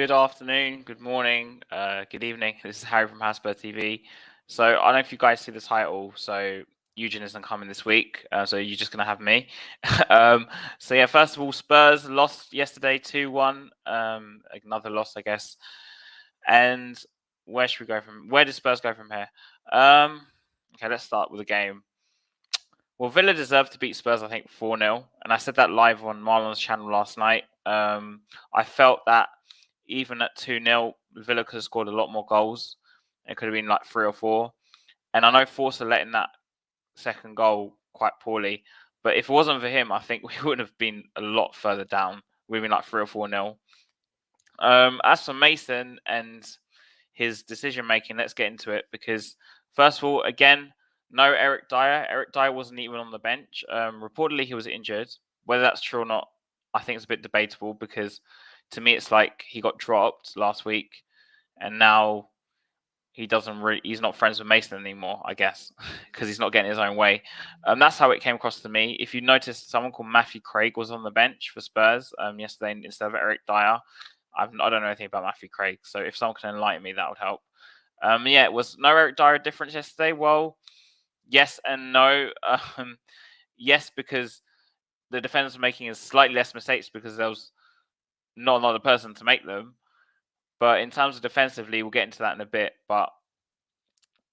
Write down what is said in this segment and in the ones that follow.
Good afternoon, good morning, good evening. This is Harry from Spurs TV. So I don't know if you guys see the title. So Eugene isn't coming this week, so you're just gonna have me. So yeah, first of all, Spurs lost yesterday 2-1. Another loss, I guess. And where should we go from? Where does Spurs go from here? Okay, let's start with the game. Well, Villa deserved to beat Spurs, I think, 4-0. And I said that live on Marlon's channel last night. I felt that even at 2-0, Villa could have scored a lot more goals. It could have been like 3 or 4. And I know Forster letting that second goal quite poorly. But if it wasn't for him, I think we would have been a lot further down. We'd been like 3 or 4-0. As for Mason and his decision making, let's get into it. Because, first of all, again, no Eric Dyer. Eric Dyer wasn't even on the bench. Reportedly, he was injured. Whether that's true or not, I think it's a bit debatable because to me, it's like he got dropped last week and now he's not friends with Mason anymore, I guess, because he's not getting his own way. That's how it came across to me. If you noticed, someone called Matthew Craig was on the bench for Spurs yesterday instead of Eric Dyer. I don't know anything about Matthew Craig, so if someone can enlighten me, that would help. It was no Eric Dyer difference yesterday. Well, yes and no. Yes, because the defenders were making slightly less mistakes because there was not another person to make them. But in terms of defensively, we'll get into that in a bit. But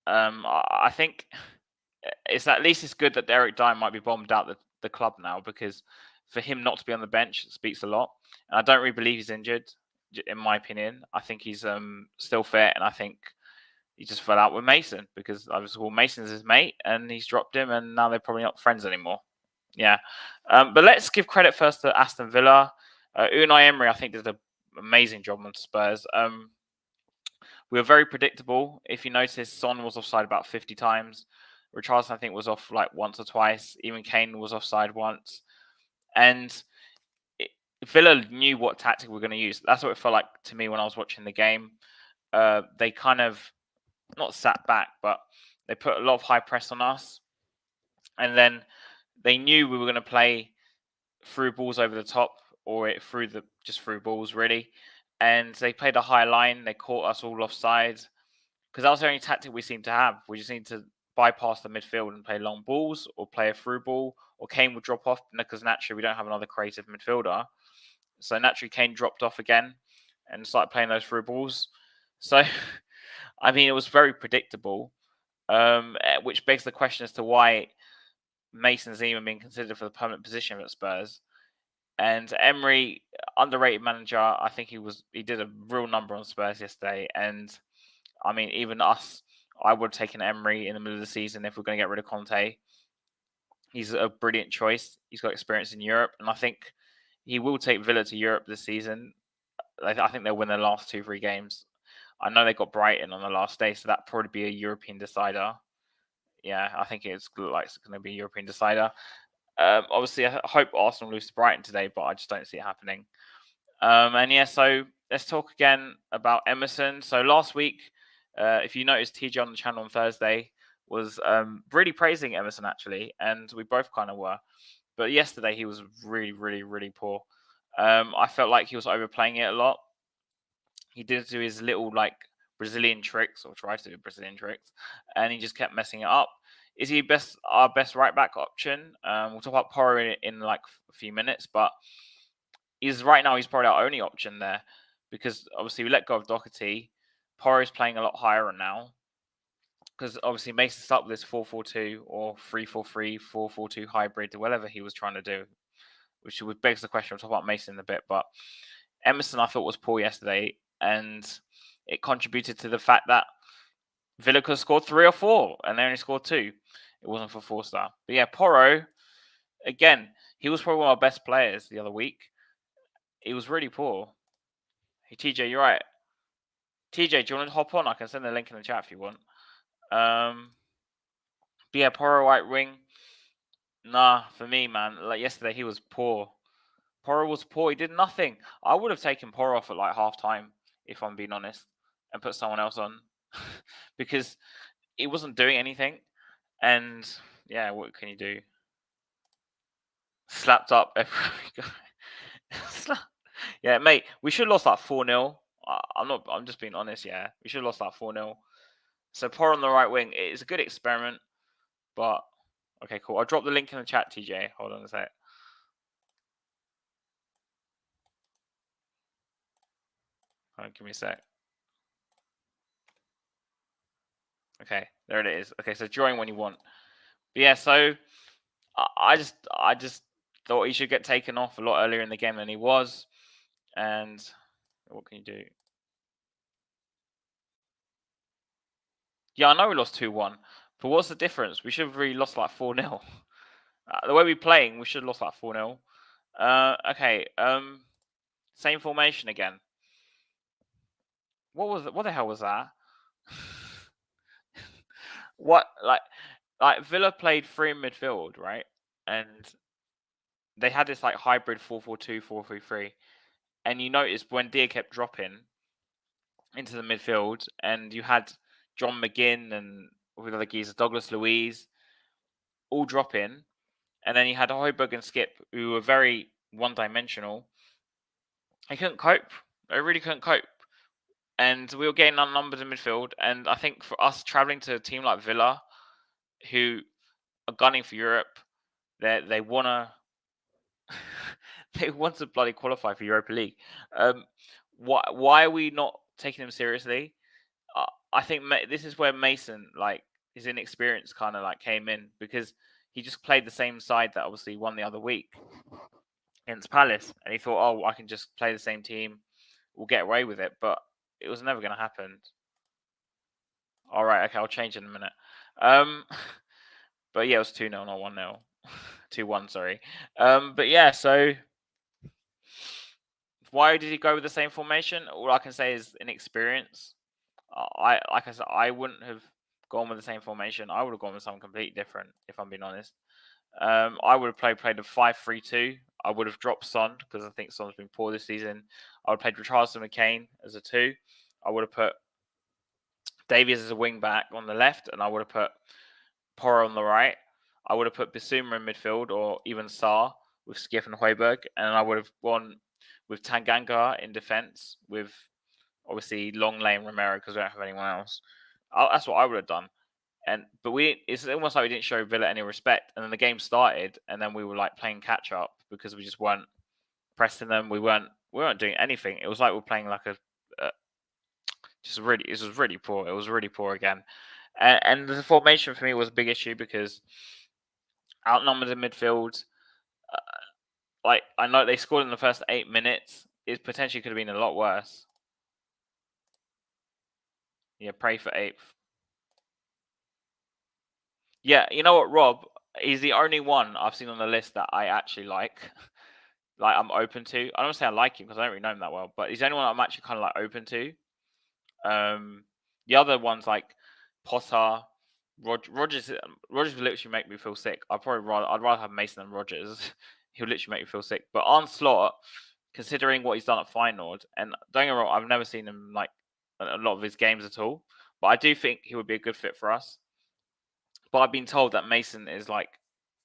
I think it's at least it's good that Eric Dyer might be bombed out the club now, because for him not to be on the bench speaks a lot. And I don't really believe he's injured, in my opinion. I think he's still fit, and I think he just fell out with Mason because Mason's his mate, and he's dropped him, and now they're probably not friends anymore. Yeah, but let's give credit first to Aston Villa. Unai Emery, I think, did an amazing job on Spurs. We were very predictable. If you notice, Son was offside about 50 times. Richarlison, I think, was off like once or twice. Even Kane was offside once. And Villa knew what tactic we were going to use. That's what it felt like to me when I was watching the game. They kind of not sat back, but they put a lot of high press on us. And then they knew we were going to play through balls over the top or just through balls, really. And they played a high line. They caught us all offside because that was the only tactic we seemed to have. We just need to bypass the midfield and play long balls or play a through ball, or Kane would drop off because naturally we don't have another creative midfielder. So naturally Kane dropped off again and started playing those through balls. So, I mean, it was very predictable, which begs the question as to why Mason's even been considered for the permanent position at Spurs. And Emery, underrated manager, I think he did a real number on Spurs yesterday. And I mean, even us, I would have taken Emery in the middle of the season if we're going to get rid of Conte. He's a brilliant choice. He's got experience in Europe, and I think he will take Villa to Europe this season. I think they'll win their last 2-3 games. I know they got Brighton on the last day, so that'd probably be a European decider. Yeah, I think it's going to be a European decider. Obviously, I hope Arsenal lose to Brighton today, but I just don't see it happening. So let's talk again about Emerson. So last week, if you noticed, TJ on the channel on Thursday was really praising Emerson, actually, and we both kind of were. But yesterday, he was really, really, really poor. I felt like he was overplaying it a lot. He did do his little Brazilian tricks, or tried to do Brazilian tricks, and he just kept messing it up. Is he our best right back option? We'll talk about Porro in like a few minutes, but right now he's probably our only option there, because obviously we let go of Doherty. Porro's playing a lot higher now, because obviously Mason started with this 4-4-2 or 3-4-3, 4-4-2 hybrid, or whatever he was trying to do, which would begs the question. We'll talk about Mason in a bit, but Emerson I thought was poor yesterday, and it contributed to the fact that Villa could have scored 3 or 4, and they only scored 2. It wasn't for Forster. But yeah, Porro, again, he was probably one of our best players the other week. He was really poor. Hey, TJ, you're right. TJ, do you want to hop on? I can send the link in the chat if you want. But yeah, Porro right wing. Nah, for me, man, like yesterday, he was poor. Porro was poor. He did nothing. I would have taken Porro off at like half time, if I'm being honest, and put someone else on because he wasn't doing anything. And yeah, what can you do? Slapped up. Yeah, mate, we should have lost like 4-0. I'm not. I'm just being honest. Yeah, we should have lost that 4-0. So Por on the right wing. It's a good experiment, but okay, cool. I'll drop the link in the chat, TJ. Hold on a sec. Give me a sec. Okay, there it is. Okay, so drawing when you want. But yeah, so I just thought he should get taken off a lot earlier in the game than he was. And what can you do? Yeah, I know we lost 2-1, but what's the difference? We should have really lost like 4-0. The way we're playing, we should have lost like 4-0. Okay. Same formation again. What the hell was that? What like Villa played 3 in midfield, right? And they had this like hybrid 4-4-2, 4-3-3. And you noticed when Deer kept dropping into the midfield, and you had John McGinn and with other geezers, Douglas Luiz, all drop in, and then you had Højbjerg and Skip, who were very one-dimensional. They couldn't cope. They really couldn't cope. And we were getting outnumbered in midfield. And I think for us traveling to a team like Villa, who are gunning for Europe, they wanna they want to bloody qualify for Europa League. Why are we not taking them seriously? I think this is where Mason, like his inexperience, kind of like came in, because he just played the same side that obviously won the other week against Palace, and he thought, oh, I can just play the same team, we'll get away with it. But it was never going to happen. All right, okay, I'll change in a minute. But yeah, it was 2-0, not 1-0. 2-1, sorry. But yeah, so why did he go with the same formation? All I can say is inexperience. Like I said, I wouldn't have gone with the same formation. I would have gone with something completely different, if I'm being honest. I would have played a 5-3-2. I would have dropped Son because I think Son's been poor this season. I would have played Richarlison McCain as a 2. I would have put Davies as a wing back on the left, and I would have put Porro on the right. I would have put Bissouma in midfield, or even Sarr with Skip and Højbjerg, and I would have gone with Tanganga in defence, with obviously Long Lane Romero because we don't have anyone else. That's what I would have done. But it's almost like we didn't show Villa any respect. And then the game started, and then we were like playing catch up because we just weren't pressing them. We weren't doing anything. It was like we were playing like it was really poor. It was really poor again. And the formation for me was a big issue because outnumbered in midfield. Like, I know they scored in the first 8 minutes. It potentially could have been a lot worse. Yeah, pray for 8th. Yeah, you know what, Rob? He's the only one I've seen on the list that I actually like. Like, I'm open to. I don't say I like him because I don't really know him that well, but he's the only one I'm actually kind of like open to. The other ones like Potter, Rogers would literally make me feel sick. I'd rather have Mason than Rogers. He'll literally make me feel sick. But Arne Slot, considering what he's done at Feyenoord, and don't get me wrong, I've never seen him like a lot of his games at all, but I do think he would be a good fit for us. But I've been told that Mason is like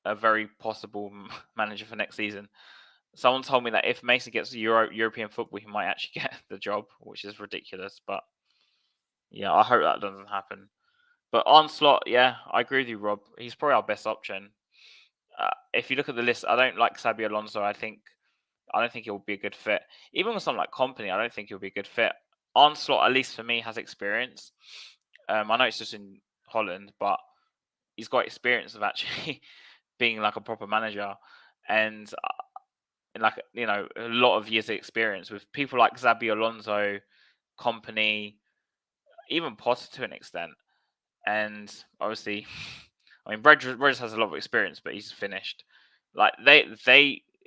a very possible manager for next season. Someone told me that if Mason gets European football, he might actually get the job, which is ridiculous. But yeah, I hope that doesn't happen. But Arne Slot, yeah, I agree with you, Rob. He's probably our best option. If you look at the list, I don't like Xabi Alonso. I don't think he'll be a good fit. Even with someone like Company, I don't think he'll be a good fit. Arne Slot, at least for me, has experience. I know it's just in Holland, but he's got experience of actually being like a proper manager, and like, you know, a lot of years of experience with people like Xabi Alonso, Company, even Potter to an extent. And obviously, I mean, Rogers has a lot of experience, but he's finished. Like they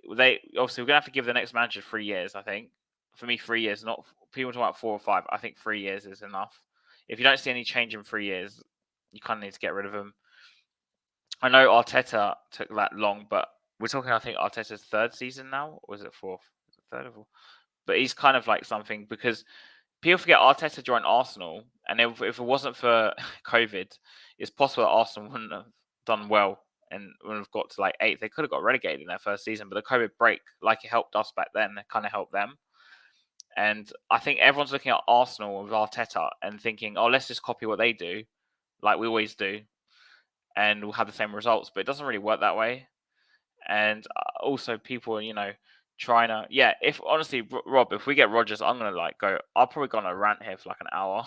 obviously we're gonna have to give the next manager 3 years. I think for me, 3 years. Not people talk about 4 or 5. I think 3 years is enough. If you don't see any change in 3 years, you kind of need to get rid of him. I know Arteta took that long, but we're talking, I think, Arteta's 3rd season now, or was it 4th? Is it 3rd or 4th? But he's kind of like something, because people forget Arteta joined Arsenal, and if it wasn't for COVID, it's possible that Arsenal wouldn't have done well and wouldn't have got to like 8th. They could have got relegated in their first season, but the COVID break, like it helped us back then, it kind of helped them. And I think everyone's looking at Arsenal with Arteta and thinking, oh, let's just copy what they do, like we always do, and we'll have the same results. But it doesn't really work that way. And also, people are, trying to. Yeah, if honestly, Rob, if we get Rodgers, I'm gonna go. I'll probably go on a rant here for like an hour.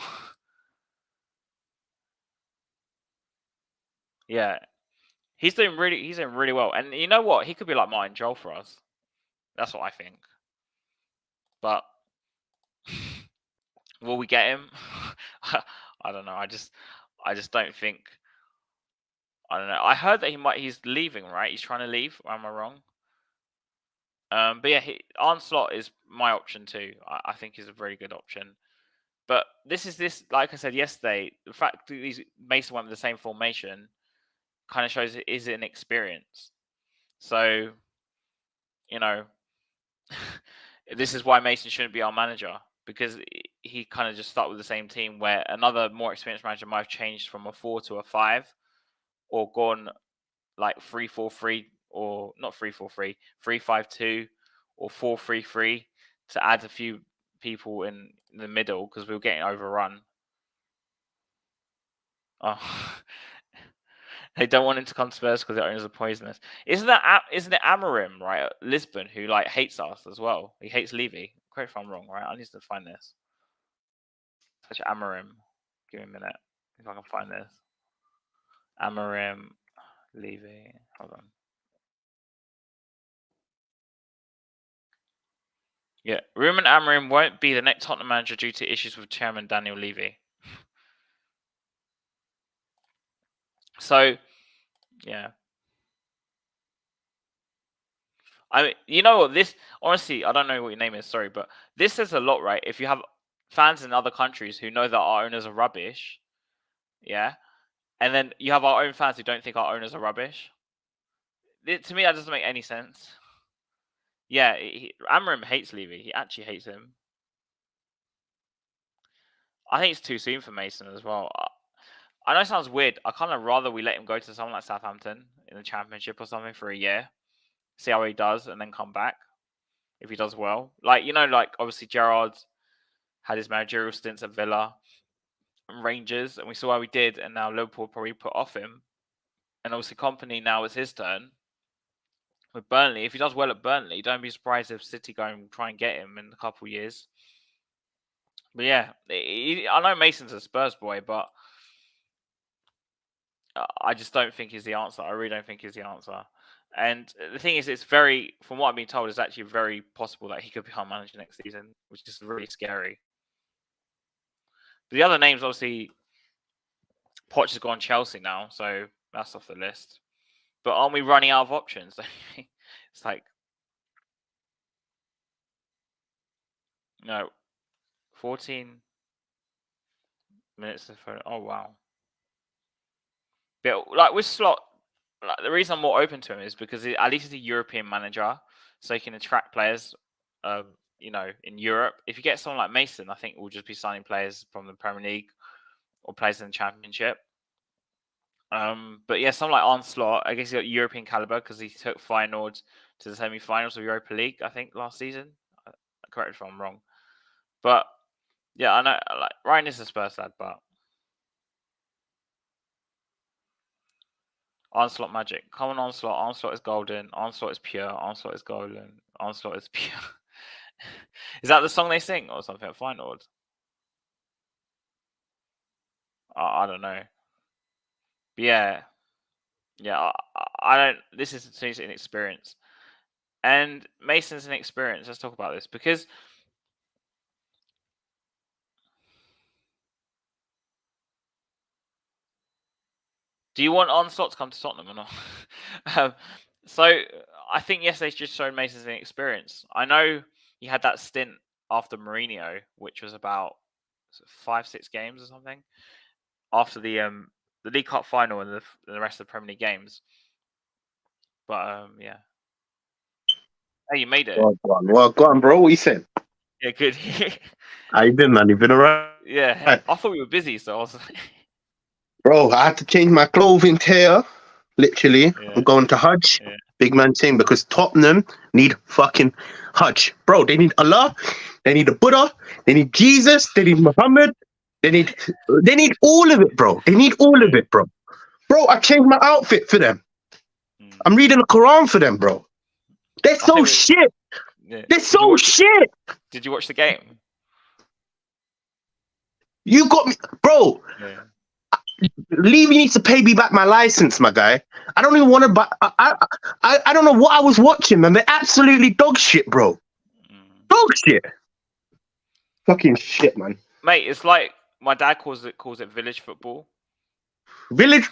Yeah, he's doing really well. And you know what? He could be like Martin Joel for us. That's what I think. But will we get him? I don't know. I just don't think. I don't know. I heard that he's leaving, right? He's trying to leave. Or am I wrong? But yeah, Arne Slot is my option too. I think he's a very good option. But this, like I said yesterday, the fact that Mason went with the same formation kind of shows it is an experience. So, this is why Mason shouldn't be our manager, because he kind of just stuck with the same team, where another more experienced manager might have changed from a 4 to a 5, or gone like 3-4-3, or not 3-4-3, 3-5-2, or 4-3-3 to add a few people in the middle because we were getting overrun. Oh, they don't want him to come to Spurs because the owners are poisonous. Isn't it Amorim, right, at Lisbon, who hates us as well? He hates Levy. Correct if I'm wrong, right? I need to find this. Such Amorim. Give me a minute if I can find this. Amorim, Levy. Hold on. Yeah, Ruben Amorim won't be the next Tottenham manager due to issues with chairman Daniel Levy. So, yeah. I mean, you know what? This, honestly, I don't know what your name is, sorry, but this says a lot, right? If you have fans in other countries who know that our owners are rubbish, yeah, and then you have our own fans who don't think our owners are rubbish. To me, that doesn't make any sense. Yeah, Amorim hates Levy. He actually hates him. I think it's too soon for Mason as well. I know it sounds weird. I kind of rather we let him go to someone like Southampton in the Championship or something for a year, see how he does, and then come back if he does well. Obviously Gerrard had his managerial stints at Villa and Rangers, and we saw how he did, and now Liverpool probably put off him. And obviously Company, now it's his turn. With Burnley, if he does well at Burnley, don't be surprised if City go and try and get him in a couple of years. But yeah, I know Mason's a Spurs boy, but I just don't think he's the answer. I really don't think he's the answer. And the thing is, it's from what I've been told, it's actually very possible that he could become manager next season, which is really scary. But the other names, obviously, Poch has gone Chelsea now, so that's off the list. But aren't we running out of options? It's like, 14 minutes of phone. Oh wow. But with Slot, the reason I'm more open to him is because at least he's a European manager, so he can attract players. In Europe. If you get someone like Mason, I think we'll just be signing players from the Premier League or players in the Championship. But yeah, someone like Arne Slot, I guess he got European caliber because he took Feyenoord to the semi-finals of Europa League, I think, last season. Correct if I'm wrong. But yeah, I know Ryan is a Spurs lad, but Arne Slot magic. Come on, Arne Slot. Arne Slot is golden. Arne Slot is pure. Arne Slot is golden. Arne Slot is pure. Is that the song they sing or something at Feyenoord? I don't know. But yeah, I don't. This is an inexperience, and Mason's an experience. Let's talk about this because do you want Arne Slot to come to Tottenham or not? So I think yesterday just showed Mason's an experience. I know he had that stint after Mourinho, which was about 5-6 games or something after the League Cup final and the rest of the Premier League games. But yeah. Hey, you made it. Well, go on, bro. What you saying? Yeah, good. How you been, man? You been alright? Yeah, I thought we were busy, so I was. Bro, I had to change my clothing here. Literally, yeah. I'm going to Hajj. Yeah. Big man thing because Tottenham need fucking Hajj, bro. They need Allah. They need the Buddha. They need Jesus. They need Muhammad. They need all of it, bro. They need all of it, bro. Bro, I changed my outfit for them. I'm reading the Quran for them, bro. They're so shit. Yeah. They're so shit. Did you watch the game? You got me, bro. Yeah. Levy needs to pay me back my license, my guy. I don't even want to buy. I don't know what I was watching, man. They're absolutely dog shit, bro. Dog shit. Fucking shit, man. Mate, it's like my dad calls it village football. Village.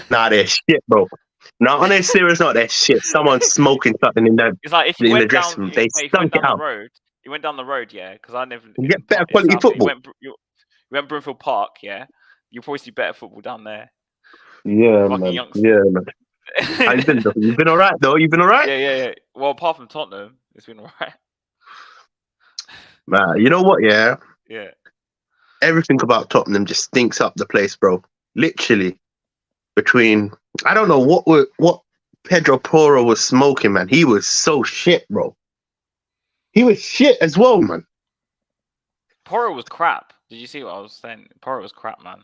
Nah, they're shit, bro. No, on a serious note, they're shit. Someone's smoking something in the It's like if you in the dressing room. They stunk it out. You went down the road, yeah, because I never. You get better quality football. You went Broomfield Park, yeah. You'll probably see better football down there. Yeah, man. Yeah, man. How you been, though? You've been all right, though. You've been all right. Yeah. Well, apart from Tottenham, it's been all right. Man, you know what? Yeah. Yeah. Everything about Tottenham just stinks up the place, bro. Literally, between I don't know what Pedro Porro was smoking, man. He was so shit, bro. He was shit as well, man. Porro was crap. Did you see what I was saying? Porro was crap, man.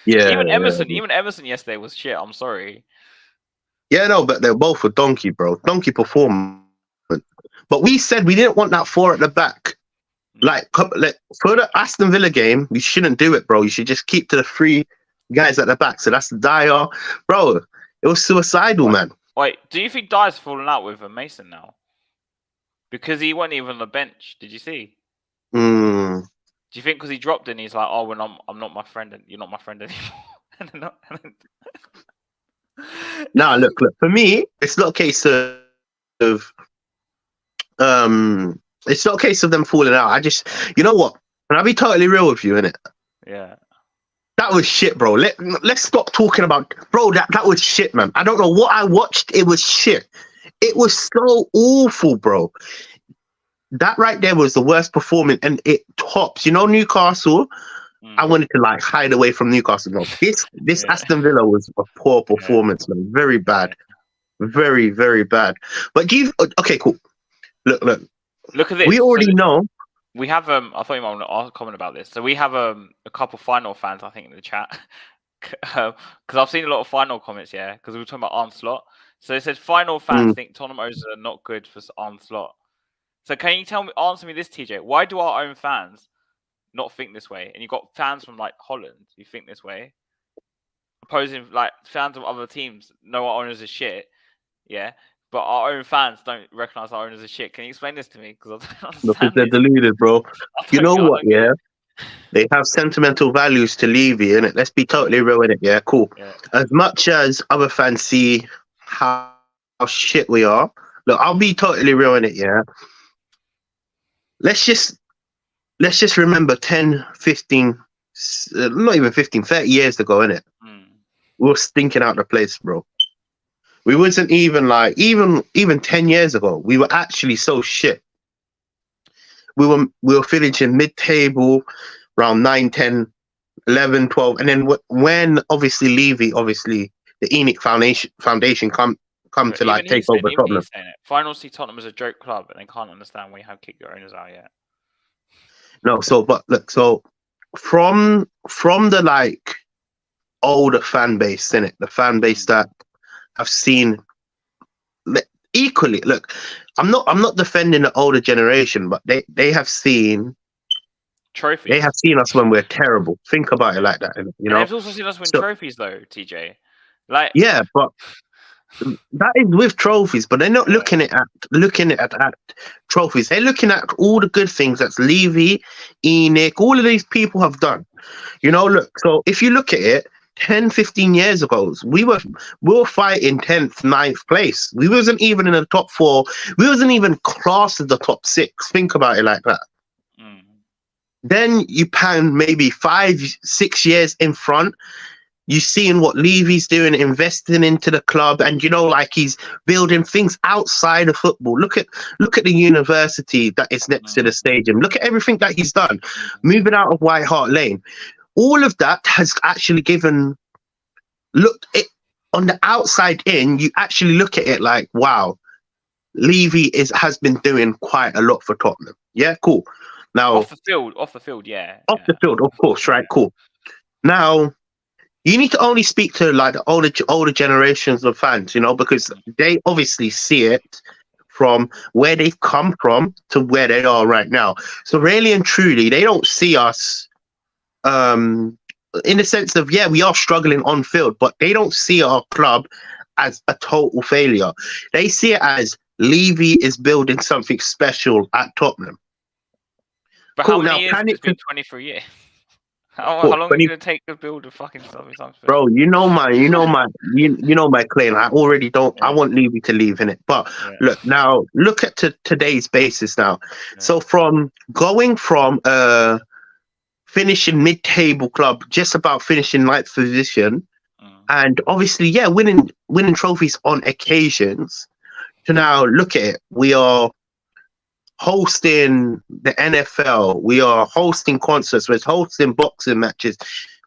Yeah. Even Emerson yesterday was shit. I'm sorry. Yeah, no, but they both were donkey, bro. Donkey performance. But we said we didn't want that four at the back. Like for the Aston Villa game, you shouldn't do it, bro. You should just keep to the three guys at the back. So that's Dyer, bro. It was suicidal, man. Wait, do you think Dyer's fallen out with Mason now? Because he wasn't even on the bench. Did you see? Do you think because he dropped in, he's like, oh, when I'm not my friend, and you're not my friend anymore? Nah, look. For me, it's not a case of it's not a case of them falling out. I just, you know what? Can I be totally real with you, innit? Yeah. That was shit, bro. Let's stop talking about, bro. That was shit, man. I don't know what I watched. It was shit. It was so awful, bro. That right there was the worst performance, and it tops. You know, Newcastle. I wanted to like hide away from Newcastle. No, this Aston Villa was a poor performance, man. Very bad, very, very bad. But okay, cool. Look at this. We already know. We have I thought you might want to comment about this. So we have a couple final fans, I think, in the chat, because I've seen a lot of final comments. Yeah, because we were talking about Arne Slot. So it says final fans think Tottenham owners are not good for Arne Slot. So can you answer me this, TJ? Why do our own fans not think this way? And you've got fans from like Holland who think this way, opposing like fans of other teams know our owners are shit. Yeah. But our own fans don't recognise our owners as shit. Can you explain this to me? Because I don't understand. Because they're deluded, bro. You know what? Yeah, they have sentimental values to Levy, innit? Let's be totally real in it. Yeah, cool. Yeah. As much as other fans see how shit we are, look, I'll be totally real in it. Yeah. Let's just remember 10, 15, not even 15, 30 years ago, innit? We were stinking out the place, bro. We wasn't even like, even 10 years ago, we were actually so shit. We were finishing mid-table, around 9, 10, 11, 12. And then when obviously Levy, the ENIC Foundation come to like take over Tottenham. Final see Tottenham as a joke club, and they can't understand why you have kicked your owners out yet. No, but look, so from the like older fan base, innit? The fan base that I've seen equally. Look, I'm not defending the older generation, but they have seen trophies. They have seen us when we're terrible. Think about it like that, you know. They've also seen us win trophies, though, TJ. Like, yeah, but that is with trophies. But they're not looking at trophies. They're looking at all the good things that Levy, ENIC, all of these people have done. You know, look. So if you look at it, 10, 15 years ago, we were fighting 10th, 9th place. We wasn't even in the top 4. We wasn't even classed as the top 6. Think about it like that. Then you pan maybe 5, 6 years in front. You seeing what Levy's doing, investing into the club, and you know, like he's building things outside of football. Look at the university that is next to the stadium. Look at everything that he's done, moving out of White Hart Lane. All of that has actually given. on the outside in, you actually look at it like, wow, Levy has been doing quite a lot for Tottenham. Yeah, cool. Now off the field, yeah. Off the field, of course, right? Cool. Now you need to only speak to like the older generations of fans, because they obviously see it from where they've come from to where they are right now. So really and truly, they don't see us in the sense of, yeah, we are struggling on field, but they don't see our club as a total failure. They see it as Levy is building something special at Tottenham. But cool. How many years? It's been 23 years. How long is it going to take to build a fucking something? Bro, you know my claim. I already don't. Yeah. I want Levy to leave in it. But look at today's basis now. Yeah. So from going from finishing mid-table club, just about finishing ninth position, and obviously, winning trophies on occasions, to now look at it. We are hosting the NFL, we are hosting concerts, we're hosting boxing matches,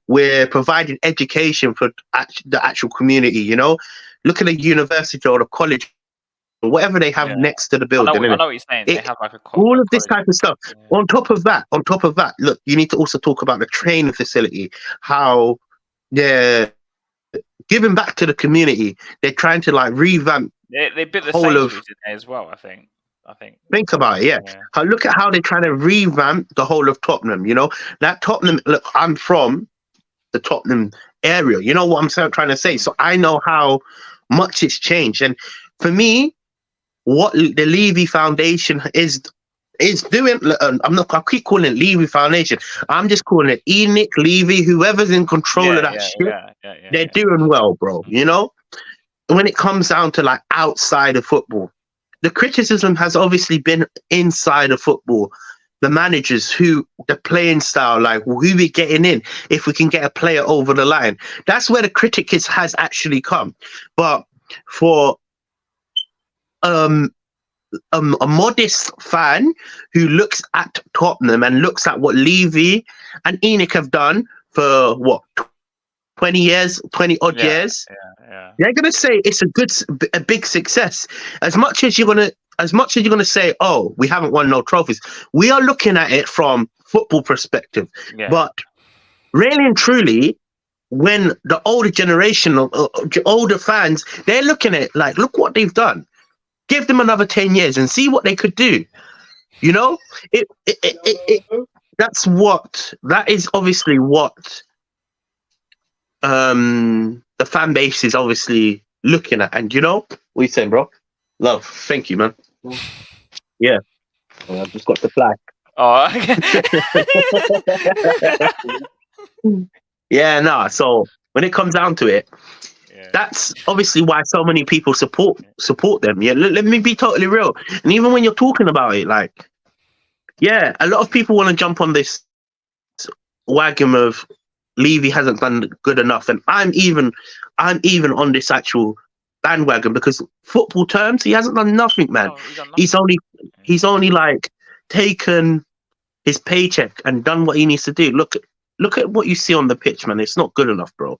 we're providing education for the actual community, Look at the university or the college, or whatever they have next to the building. I know what you're saying. They have like a all of this type of stuff. Yeah. On top of that, look, you need to also talk about the training facility, how they're giving back to the community. They're trying to like revamp. They built the whole of as well, I think. Think about it, yeah. Look at how they're trying to revamp the whole of Tottenham, That Tottenham, look, I'm from the Tottenham area, you know what I'm trying to say? So I know how much it's changed. And for me, what the Levy Foundation is doing, I keep calling it Levy Foundation. I'm just calling it Enoch, Levy, whoever's in control of that shit. They're doing well, bro, When it comes down to like outside of football, the criticism has obviously been inside of football. The managers, the playing style, like who we getting in, if we can get a player over the line. That's where the critic has actually come. But for a modest fan who looks at Tottenham and looks at what Levy and Enoch have done for 20 years, 20 odd years, they're gonna say it's a big success. As much as you're gonna say, oh, we haven't won no trophies, we are looking at it from football perspective. But really and truly, when the older generation, older fans, they're looking at it like, look what they've done. Give them another 10 years and see what they could do. That is obviously what the fan base is obviously looking at. And what you saying, bro? Love, thank you, man. Yeah, I've just got the flag. Oh, okay. Yeah, no. So when it comes down to it, that's obviously why so many people support them. Yeah, let me be totally real. And even when you're talking about it, like, a lot of people want to jump on this wagon of Levy hasn't done good enough, and I'm even on this actual bandwagon because football terms, he hasn't done nothing, man. He's only like taken his paycheck and done what he needs to do. Look at what you see on the pitch, man. It's not good enough, bro.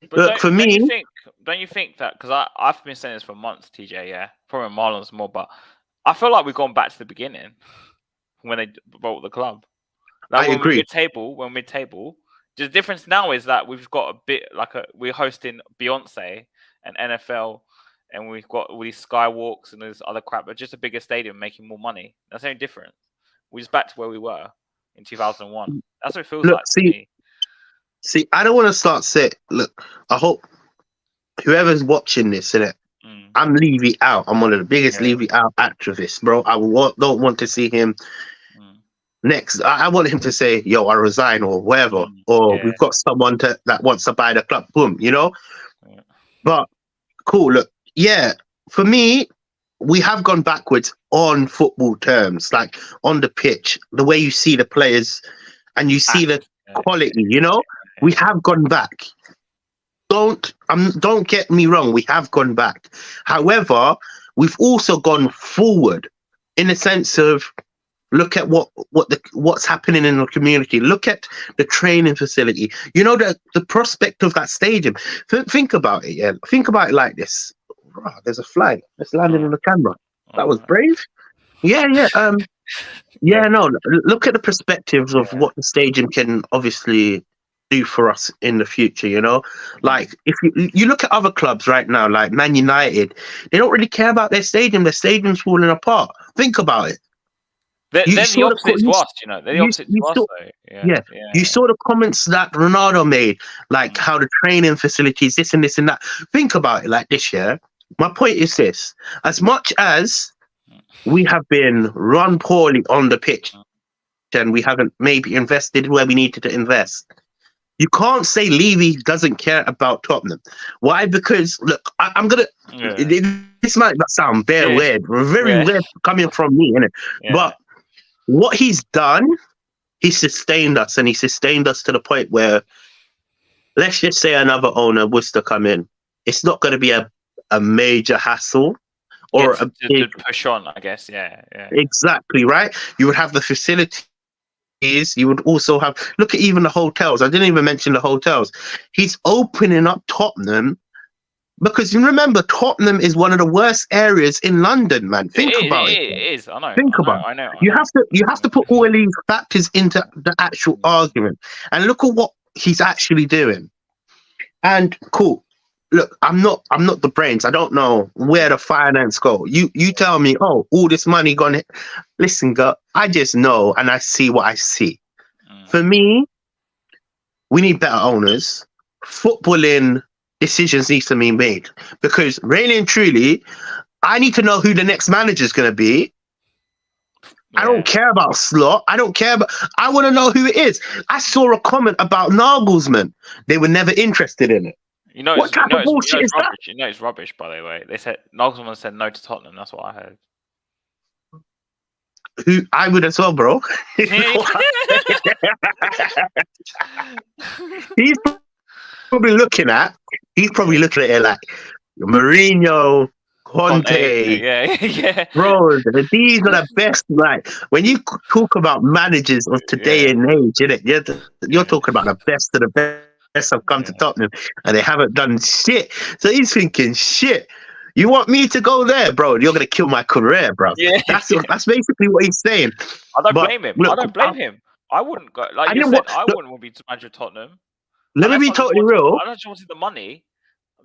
But for me, don't you think that? Because I've been saying this for months, TJ. Yeah, probably Marlon's more, but I feel like we've gone back to the beginning when they bought the club. Like I agree. We're mid-table. The difference now is that we've got a bit like we're hosting Beyonce and NFL, and we've got all these skywalks and there's other crap, but just a bigger stadium making more money. That's the only difference. We're just back to where we were in 2001. That's what it feels like to me. See, I don't want to start saying, look, I hope whoever's watching this, innit, I'm Levy out. I'm one of the biggest Levy out activists, bro. I don't want to see him next. I want him to say, yo, I resign or whatever. Or we've got someone that wants to buy the club. Boom, Yeah. But cool, look, for me, we have gone backwards on football terms, like on the pitch, the way you see the players and you see the quality, we have gone back. Don't get me wrong, we have gone back. However, we've also gone forward in the sense of Look at what's happening in the community. Look at the training facility. You know, the prospect of that stadium. Think about it. Yeah, think about it like this. Oh, there's a flag. It's landing on the camera. That was brave. Yeah, yeah. Yeah, no. Look at the perspectives of what the stadium can obviously do for us in the future. You know, like if you look at other clubs right now, like Man United, they don't really care about their stadium. Their stadium's falling apart. Think about it. They're the opposite to us, you know. They're the opposite to us, though. Yeah. You saw the comments that Ronaldo made, like how the training facilities, this and this and that. Think about it like this, yeah. My point is this: as much as we have been run poorly on the pitch, and we haven't maybe invested where we needed to invest, you can't say Levy doesn't care about Tottenham. Why? Because look, I'm gonna. This might sound very weird, very weird coming from me, innit? But what he's done, he sustained us, and he sustained us to the point where, let's just say another owner was to come in, it's not going to be a major hassle or a big push on, I guess. Yeah. Exactly, right? You would have the facilities. You would also have, look at even the hotels. I didn't even mention the hotels. He's opening up Tottenham. Because you remember, Tottenham is one of the worst areas in London, man. Think about it. It is. I know. Think about it. You have to put all of these factors into the actual argument, and look at what he's actually doing. And cool. Look, I'm not the brains. I don't know where the finance go. You tell me, oh, all this money gone. Listen, girl, I just know, and I see what I see. For me, we need better owners. Footballing decisions needs to be made, because really and truly, I need to know who the next manager is going to be. I don't care about Slot. I don't care about. I want to know who it is. I saw a comment about Nagelsmann. They were never interested in it. You know, what type of bullshit is that? You know, it's rubbish. By the way, they said Nagelsmann said no to Tottenham. That's what I heard. Who I would as well, bro. He's probably looking at it like Mourinho, Conte. Yeah. Bro, these are the best. Like, when you talk about managers of today and age, you're talking about the best of the best have come to Tottenham, and they haven't done shit. So he's thinking, shit, you want me to go there, bro? You're going to kill my career, bro. Yeah. That's basically what he's saying. I don't blame him. I don't blame him. I wouldn't go. Like you said, I wouldn't want to be manager of Tottenham. Let me be totally real. I just wanted the money.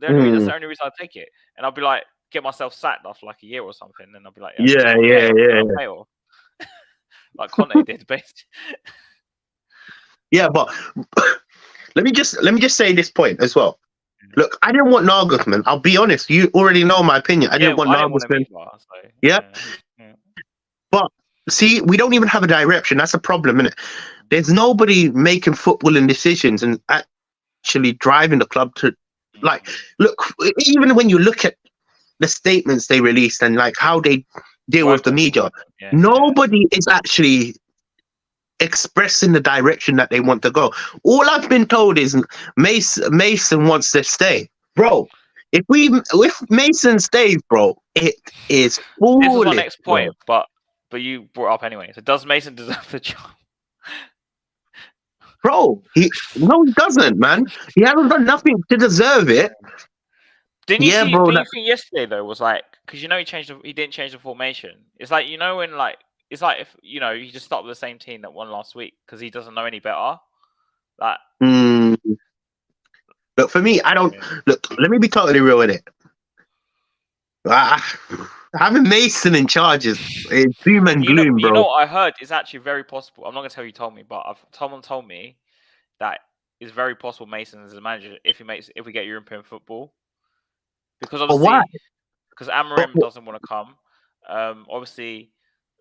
That's the only reason I'd take it. And I'll be like, get myself sacked after like a year or something. And I'll be like, yeah. Like Conte did, basically. Yeah, but let me just say this point as well. Look, I didn't want Nagelsmann. I'll be honest. You already know my opinion. I didn't want Nagelsmann. Yeah. But see, we don't even have a direction. That's a problem, isn't it? There's nobody making footballing decisions and actually driving the club to, like, look, even when you look at the statements they released and like how they deal with the media, nobody is actually expressing the direction that they want to go. All I've been told is Mason wants to stay, bro. If Mason stays, bro, it is foolish. This is my next point, but you brought it up anyway. So does Mason deserve the job? Bro, he doesn't, man. He hasn't done nothing to deserve it. Didn't you think yesterday though was like, because you know he didn't change the formation. It's like, you know, when like it's like if you know you just start with the same team that won last week because he doesn't know any better. Like, look, for me, I don't look. Let me be totally real with it. Having Mason in charge is doom and gloom, bro. You know what I heard is actually very possible. I'm not gonna tell you told me, but someone told me that it's very possible Mason is a manager if we get European football. Because obviously, because Amorim doesn't want to come. Obviously,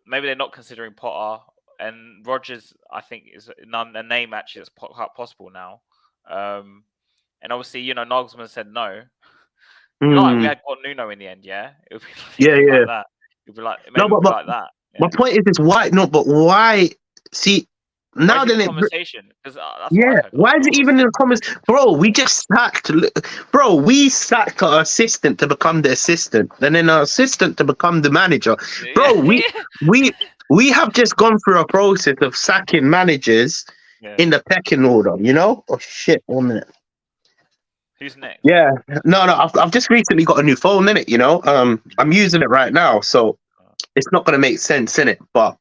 maybe they're not considering Potter, and Rodgers, I think, is a name actually that's possible now. And obviously, you know, Nagelsmann said no. Like we had got Nuno in the end, yeah. It would be like that. It would be like like that. Yeah. My point is why? No, but why? See. Now then, conversation. Why is it even in the comments, bro? We just sacked, we sacked our assistant to become the assistant, and then our assistant to become the manager, bro. we have just gone through a process of sacking managers in the pecking order, you know? Oh shit, 1 minute. Who's next? Yeah. No, I've just recently got a new phone, innit, you know? I'm using it right now, so it's not gonna make sense, innit? But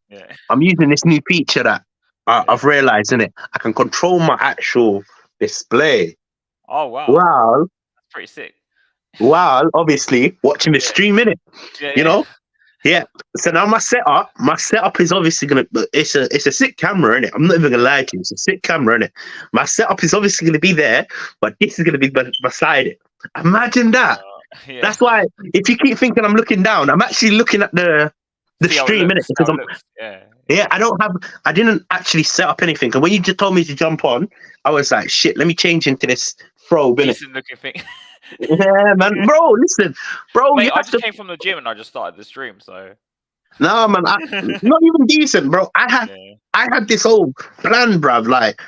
I'm using this new feature that I've realized, innit? I can control my actual display. Oh wow. Wow. That's pretty sick. Wow, obviously watching the stream, innit? You know? Yeah. So now my setup is obviously gonna. It's a sick camera, innit? I'm not even gonna lie to you. It's a sick camera, innit? My setup is obviously gonna be there, but this is gonna be beside it. Imagine that. That's why if you keep thinking I'm looking down, I'm actually looking at the stream, innit? Because I didn't actually set up anything. And when you just told me to jump on, I was like, shit. Let me change into this throw, innit? Decent looking thing. Yeah, man, bro. Listen, bro. Mate, I just came from the gym and I just started the stream, so. No, man, not even decent, bro. I had this whole plan, bruv. Like,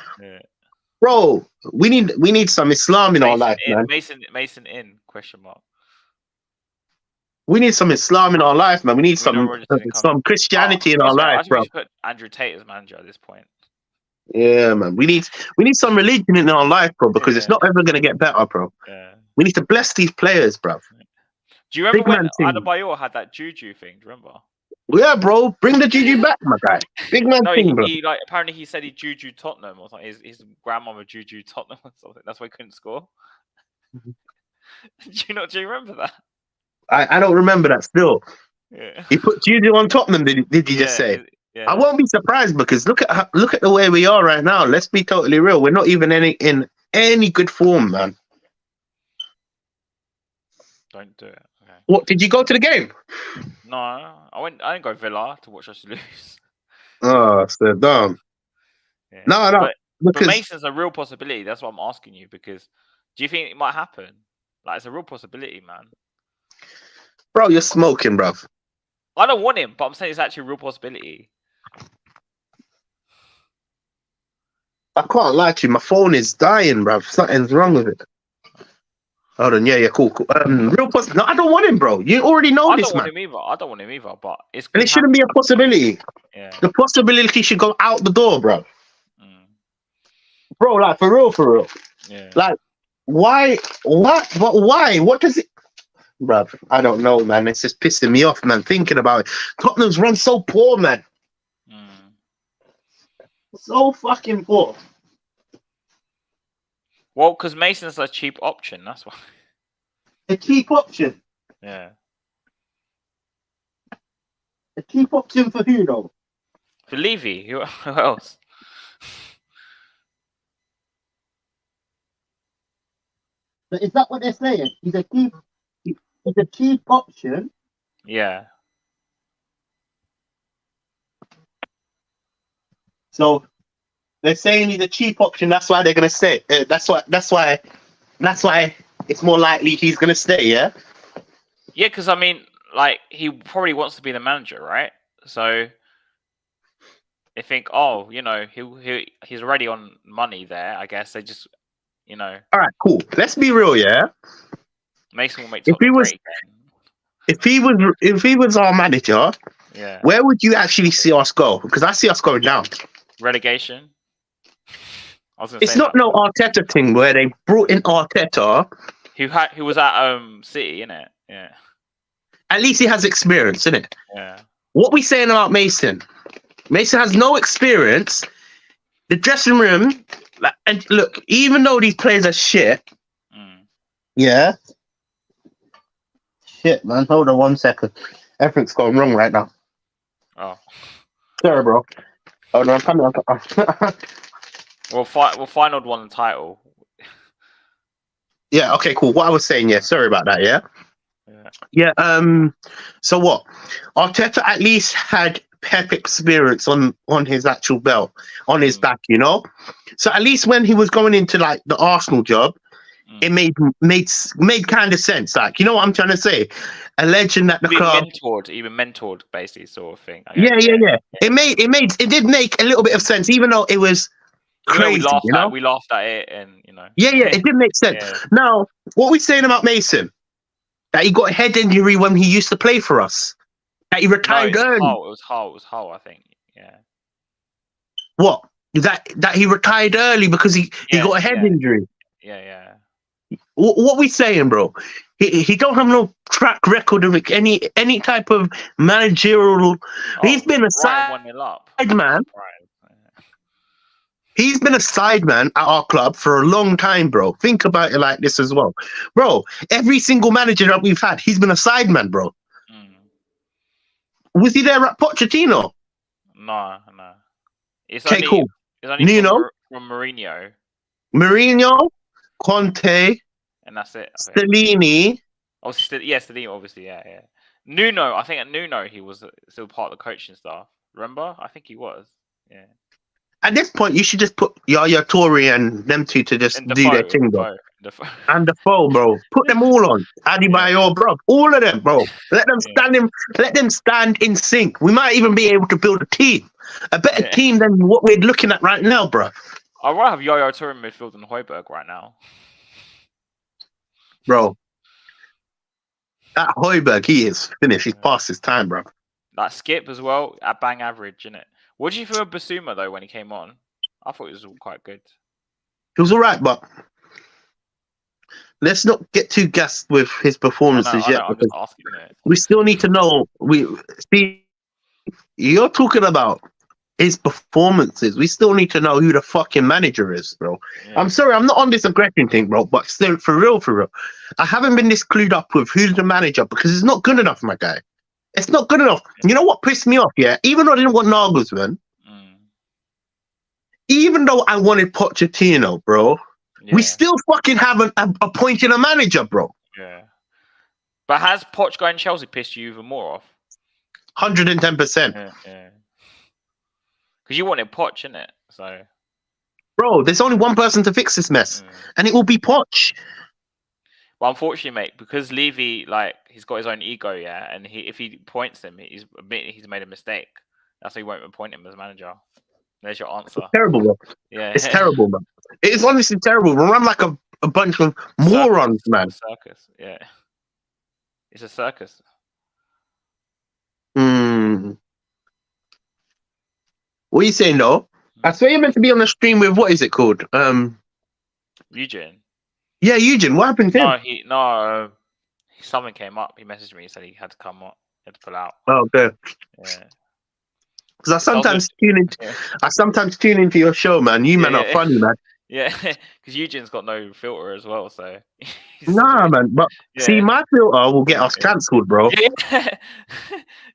bro, we need some Islam in our life, man. Mason in ? We need some Islam in our life, man. We need some Christianity in our life, bro. We should put Andrew Tate as manager at this point. Yeah, man. We need some religion in our life, bro, because it's not ever gonna get better, bro. Yeah. We need to bless these players, bro. Do you remember when Adebayor had that juju thing? Do you remember? Yeah, bro. Bring the juju back, my guy. Big man thing, bro. Apparently he said he juju Tottenham or something. His grandmother juju Tottenham or something. That's why he couldn't score. Do you remember that? I don't remember that still. Yeah. He put juju on Tottenham, did you just say? Yeah. I won't be surprised because look at the way we are right now. Let's be totally real. We're not even in any good form, man. Don't do it. Okay. What, did you go to the game? No, I didn't go Villa to watch us lose. Oh, so dumb. Yeah. No. But Mason's a real possibility. That's what I'm asking you, because do you think it might happen? Like, it's a real possibility, man. Bro, you're smoking, bruv. I don't want him, but I'm saying it's actually a real possibility. I can't lie to you. My phone is dying, bruv. Something's wrong with it. Hold on. Yeah, cool. Real possibility. No, I don't want him, bro. You already know this, man. I don't want him either, but it's. And it shouldn't be a possibility. Yeah. The possibility should go out the door, bro. Bro, like, for real. Yeah. Like, why? What? But why? What does it? Bruv, I don't know, man. It's just pissing me off, man. Thinking about it. Tottenham's run so poor, man. So fucking poor. Well, because Mason's a cheap option, that's why. A cheap option? Yeah. A cheap option for who, though? For Levy. Who else? But is that what they're saying? He's a cheap option? Yeah. So they're saying he's a cheap option. That's why they're gonna stay. That's why it's more likely he's gonna stay. Yeah. Yeah, because I mean, like, he probably wants to be the manager, right? So they think, oh, he's already on money there. I guess they just, All right, cool. Let's be real, yeah. Mason will make. If he was our manager, yeah. Where would you actually see us go? Because I see us going down. Relegation. It's not no Arteta thing where they brought in Arteta, who was at City, innit? Yeah. At least he has experience, innit? Yeah. What we saying about Mason? Mason has no experience. The dressing room, and look, even though these players are shit, yeah. Shit, man. Hold on 1 second. Everything's going wrong right now. Oh. Sorry, bro. Oh no, I'm coming. We'll final one the title. Yeah. Okay. Cool. What I was saying. Yeah. Sorry about that. Yeah. Yeah. So what? Arteta at least had Pep experience on his actual belt, on his back. So at least when he was going into like the Arsenal job, it made kind of sense. Like, you know what I'm trying to say? A legend at the club. Even mentored, basically, sort of thing. Yeah. It did make a little bit of sense, even though it was crazy. We laughed at it, and Yeah, it did make sense. Yeah. Now, what are we saying about Mason? That he got a head injury when he used to play for us. That he retired early. It was Hull, I think. Yeah. What? That he retired early because he got a head injury. Yeah. What we saying, bro? He don't have no track record of any type of managerial. He's been a side man. He's been a side man at our club for a long time, bro. Think about it like this as well, bro. Every single manager that we've had, he's been a side man, bro. Was he there at Pochettino? No. It's okay, only, cool. It's only Nuno from Mourinho, Conte, and that's it. Stellini. Stellini, obviously, yeah. Nuno, I think at Nuno he was still part of the coaching staff. Remember? I think he was. Yeah. At this point, you should just put Yaya Toure and them two to just do their thing, bro. And Defoe, bro. Put them all on. Adebayor, bro. All of them, bro. Let them stand in sync. We might even be able to build a team. A better team than what we're looking at right now, bro. I'd rather have Yaya Toure in midfield than Højbjerg right now. Bro. That Højbjerg, he is finished. He's past his time, bro. That Skip as well, at bang average, innit? What did you feel of Basuma, though, when he came on? I thought it was quite good. He was all right, but let's not get too gassed with his performances yet. I'm just asking it. We still need to know. You're talking about his performances. We still need to know who the fucking manager is, bro. Yeah. I'm sorry, I'm not on this aggression thing, bro, but still, for real. I haven't been this clued up with who's the manager because it's not good enough, my guy. It's not good enough. You know what pissed me off, yeah? Even though I didn't want Nagelsmann, even though I wanted Pochettino, bro, we still fucking haven't appointed a manager, bro. Yeah. But has Poch going Chelsea pissed you even more off? 110%. Yeah. Because you wanted Poch, innit? So, bro, there's only one person to fix this mess, and it will be Poch. But unfortunately, mate, because Levy, he's got his own ego, yeah, and if he points him, he's made a mistake. That's why he won't appoint him as manager. There's your answer. It's terrible, bro. Yeah, it's terrible, man. It is honestly terrible. We run like a bunch of morons, man. Circus, yeah. It's a circus. What are you saying, though? I swear you're meant to be on the stream with, what is it called? Eugene. Yeah, Eugene. What happened to him? Something came up. He messaged me. He said he had to come up. He had to pull out. Oh, good. Yeah. Because I sometimes tune into your show, man. You men are funny, man. Yeah, because Eugene's got no filter as well, so. Nah, man. But see, my filter will get us cancelled, bro.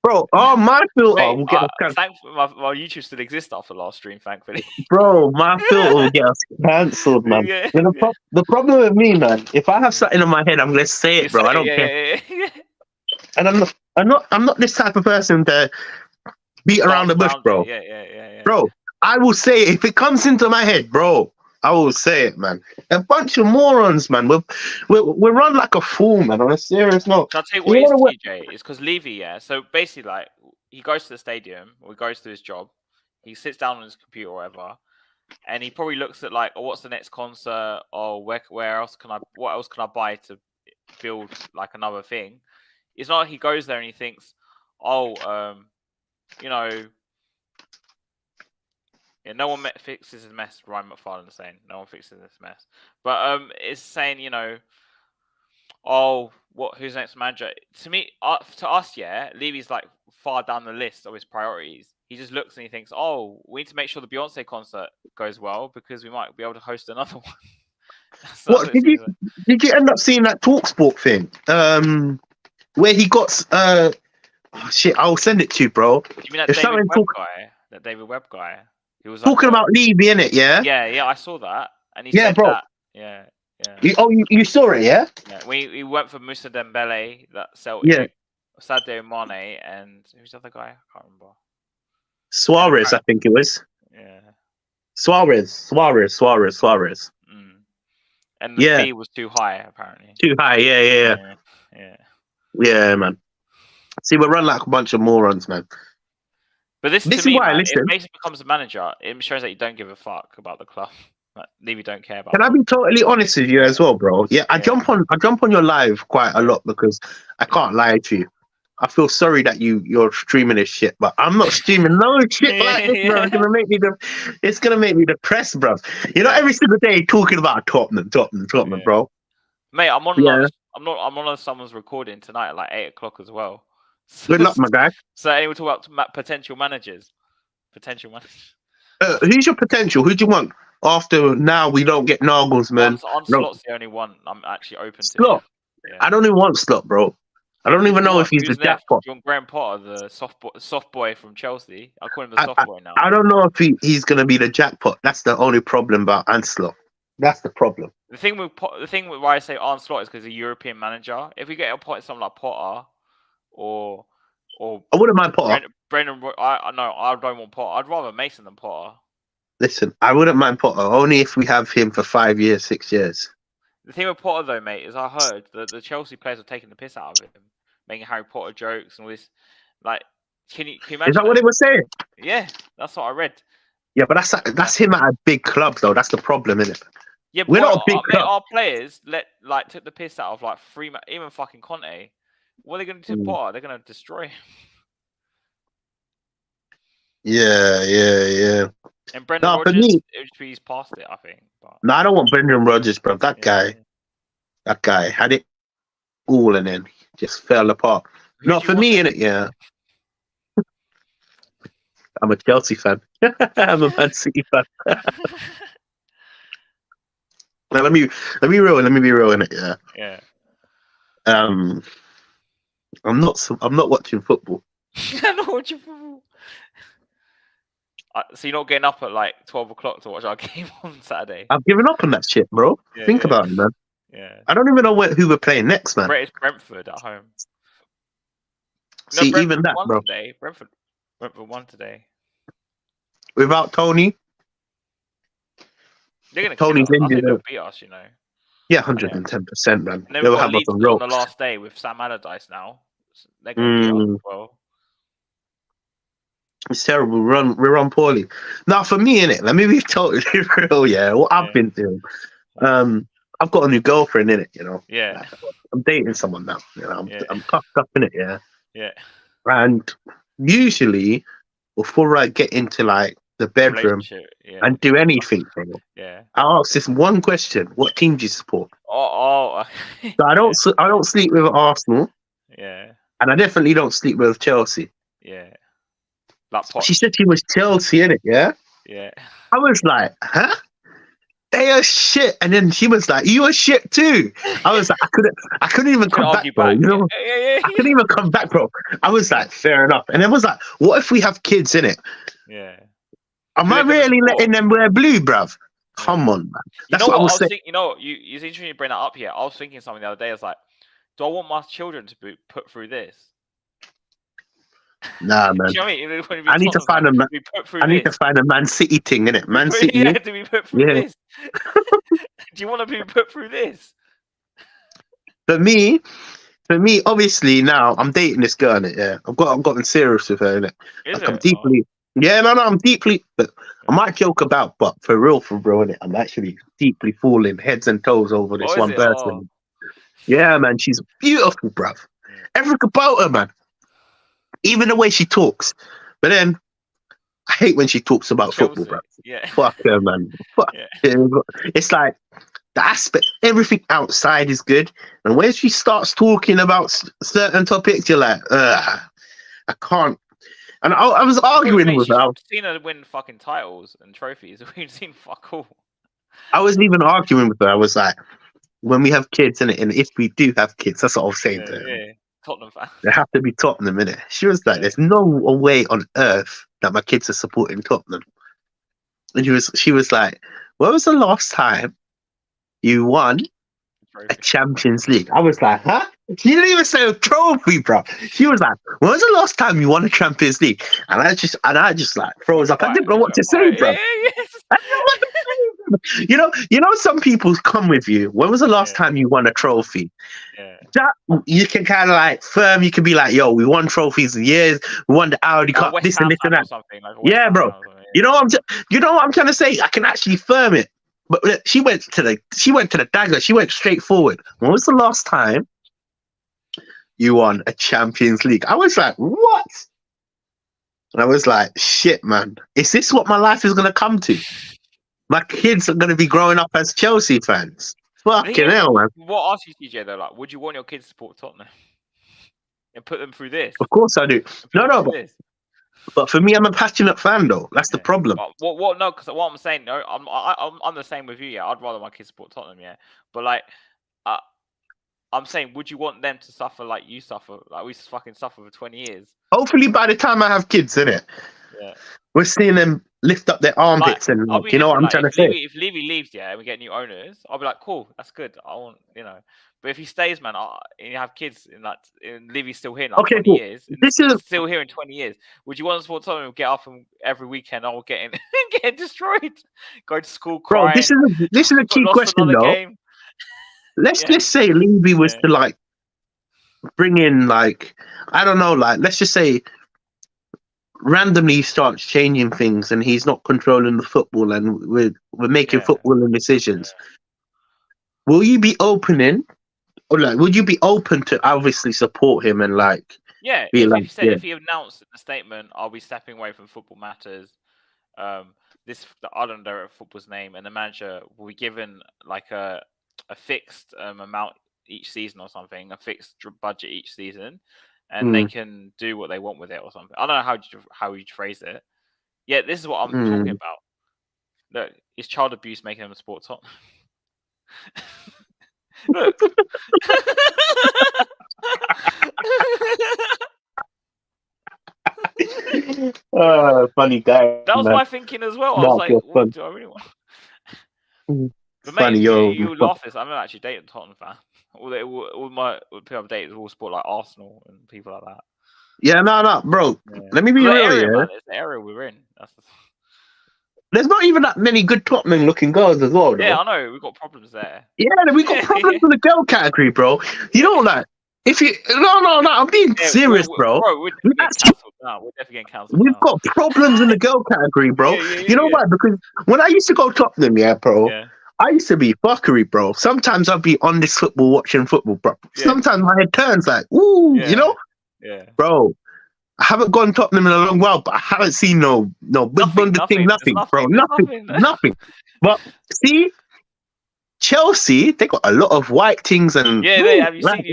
Bro, my filter will get us cancelled. My YouTube still exists after last stream, thankfully. Bro, my filter will get us cancelled, man. The problem with me, man, if I have something in my head, I'm gonna say it, bro. I don't care. And I'm not this type of person to beat around the bush, bro. Yeah. Bro, I will say it. If it comes into my head, bro, I will say it, man. A bunch of morons, man. We're run like a fool, man. On a serious note. I'll tell you what it is, TJ. It's because Levy, yeah. So basically, he goes to the stadium, or he goes to his job. He sits down on his computer or whatever, and he probably looks at what's the next concert, or what else can I buy to build another thing. It's not like he goes there and he thinks, no one fixes this mess. Ryan McFarlane's saying no one fixes this mess, but it's saying who's the next manager? To me, to us, yeah, Levy's far down the list of his priorities. He just looks and he thinks, we need to make sure the Beyonce concert goes well because we might be able to host another one. Did you end up seeing that TalkSport thing? Where he got shit, I'll send it to you, bro. You mean that David Webb guy? He was talking about Levy, innit? Yeah. Yeah, I saw that, and he said bro. That. Yeah. You saw it, yeah? Yeah. We went for Moussa Dembele, that Celtic, Sadio Mane, and who's the other guy? I can't remember. Suarez, I think it was. Yeah. Suarez. And the fee was too high, apparently. Too high, yeah. Yeah, man. See, we run like a bunch of morons, man. But this is why, if Mason becomes a manager, it shows that you don't give a fuck about the club. Levy don't care about. Can I be totally honest with you as well, bro? Yeah, I jump on your live quite a lot because I can't lie to you. I feel sorry that you're streaming this shit, but I'm not streaming no shit like this, bro. It's gonna make me depressed, bro. You know, every single day talking about Tottenham, bro. Mate, I'm on someone's recording tonight at like 8:00 as well. So, good luck, my guy. So anyway, talk about potential managers. Who's your potential? Who do you want? After now, we don't get Nagelsmann. Slot's the only one I'm actually open Slot. to. Yeah. I don't even want Slot, bro. I don't even know if he's the jackpot. Do you want Graham Potter, the soft boy from Chelsea? I call him the soft boy now. I don't know if he's going to be the jackpot. That's the only problem about Slot. That's the problem. The thing with why I say Slot is because he's a European manager. If we get someone like Potter or I wouldn't mind Potter. Brendan, I don't want Potter. I'd rather Mason than Potter. Listen, I wouldn't mind Potter only if we have him for 5 years, 6 years. The thing with Potter, though, mate, is I heard that the Chelsea players are taking the piss out of him, making Harry Potter jokes and all this. Like, can you imagine? Is that what they were saying? Yeah, that's what I read. Yeah, but that's him at a big club, though. That's the problem, isn't it? Yeah, we're not a big club. Our players took the piss out of like even fucking Conte. What are they going to do to Potter? They're going to destroy him. Yeah. And Brendan Rodgers, he's past it, I think. But... No, I don't want Brendan Rodgers, bro. That guy had it all and then just fell apart. Not for me, innit? Yeah. I'm a Chelsea fan. I'm a Man City fan. Now let me be real in it. Yeah. Yeah. I'm not watching football. I'm not watching football. So you're not getting up at like 12:00 to watch our game on Saturday? I've given up on that shit, bro. Think about it, man. Yeah. I don't even know who we're playing next, man. It's Brentford at home. See, even that, bro. Today. Brentford won today. Without Tony. They're going to Tony's kill us. I think injured. they'll beat us, you know. Yeah, 110%, man. And they'll have us on the last day with Sam Allardyce now. They're going to beat us as well. It's terrible. We run poorly. Now, for me, innit, let me be totally real, yeah. What I've been doing. I've got a new girlfriend, innit, you know. Yeah. I'm dating someone now. You know, I'm puffed up, innit, yeah. Yeah. And usually, before I get into like the bedroom and do anything, bro, I ask this one question: what team do you support? So I don't sleep with Arsenal. Yeah. And I definitely don't sleep with Chelsea. Yeah. She said she was Chelsea, innit? Yeah. Yeah. I was like, huh? They are shit. And then she was like, you are shit too. I was like, I couldn't even come back, bro. You know? I couldn't even come back, bro. I was like, fair enough. And it was like, what if we have kids in it? Yeah. Am I really letting them wear blue, bruv? Come on, man. That's what I was saying. You know, it's interesting you bring that up here. I was thinking something the other day. I was like, do I want my children to be put through this? Nah, man. You know what I mean? I need to find a Man City thing, innit? Man City. Yeah, to be put through this. Do you want to be put through this? For me, obviously now I'm dating this girl, innit? Yeah, I've gotten serious with her, innit? I'm deeply. Yeah, no, I'm deeply. But I might joke about, but for real, innit? I'm actually deeply falling heads and toes over this one person. Yeah, man, she's beautiful, bruv. Everything about her, man. Even the way she talks. But then, I hate when she talks about football, bruv. Yeah. Fuck her, man. Fuck. Yeah. It's like, the aspect, everything outside is good. And when she starts talking about certain topics, you're like, I can't. And I was arguing with her. I've seen her win fucking titles and trophies. We've seen fuck all. I wasn't even arguing with her. I was like, when we have kids, and if we do have kids, that's what I was saying to her. Yeah. Tottenham fan. They have to be Tottenham, innit? She was like, there's no way on earth that my kids are supporting Tottenham. And she was like, when was the last time you won a Champions League? I was like, huh? She didn't even say a trophy, bro. She was like, when was the last time you won a Champions League? And I just like froze up. I didn't know what to say, bro. You know, some people come with you. When was the last time you won a trophy? Yeah. That you can kind of like firm. You can be like, yo, we won trophies in years. We won the Audi Cup, this and this and that. Yeah, bro. You know what I'm trying to say? I can actually firm it. But she went to the dagger. She went straight forward. When was the last time you won a Champions League. I was like, what? And I was like, shit, man. Is this what my life is going to come to? My kids are going to be growing up as Chelsea fans. Fucking hell, man. What asked you, TJ, though? Like, would you want your kids to support Tottenham and put them through this? Of course I do. No, but for me, I'm a passionate fan, though. That's the problem. What? No, because what I'm saying, no, I'm the same with you. Yeah, I'd rather my kids support Tottenham. Yeah, but like, I'm saying, would you want them to suffer like you suffer? Like we fucking suffer for 20 years. Hopefully, by the time I have kids, innit? Yeah. We're seeing them lift up their armpits and you know what I'm trying to say. If Levy leaves, yeah, and we get new owners, I'll be like, cool, that's good. I want, But if he stays, man, and you have kids and Levy's still here in 20 years, this is still here in 20 years. Would you want to support Tottenham? Get up and every weekend, getting destroyed, go to school crying. Bro, this is a key question though. Game. Let's just say Levy was to like bring in like I don't know, like let's just say randomly he starts changing things and he's not controlling the football and we're making footballing decisions. Will you be opening or like would you be open to obviously support him and like if he announced in the statement, I'll be stepping away from football matters, the Ireland director of football's name and the manager will be given like a fixed amount each season or something, a fixed budget each season. And they can do what they want with it or something. I don't know how you phrase it. Yeah, this is what I'm talking about. Look, is child abuse making them a sport top? Look. Funny guy. That was my thinking as well. I was like, what do I really want? But funny, mate, you laugh this. I'm actually dating a Tottenham fan. All my people I've dated all sport like Arsenal and people like that. Yeah, no, bro. Yeah. Let me be real here. It's the area we're in. There's not even that many good Tottenham looking girls as well, though. Yeah, I know. We've got problems there. Yeah, we've got problems in the girl category, bro. You know, like, if you... No, I'm being serious, bro. We're definitely getting cancelled. We've got problems in the girl category, bro. You know why? Because when I used to go Tottenham, bro... Yeah. I used to be fuckery, bro. Sometimes I'd be on this football, watching football, bro. Yeah. Sometimes my head turns like, ooh, you know? Yeah. Bro, I haven't gone Tottenham in a long while, but I haven't seen no big bundle thing, nothing, bro. Nothing. But see, Chelsea, they got a lot of white things and... Yeah, have you seen?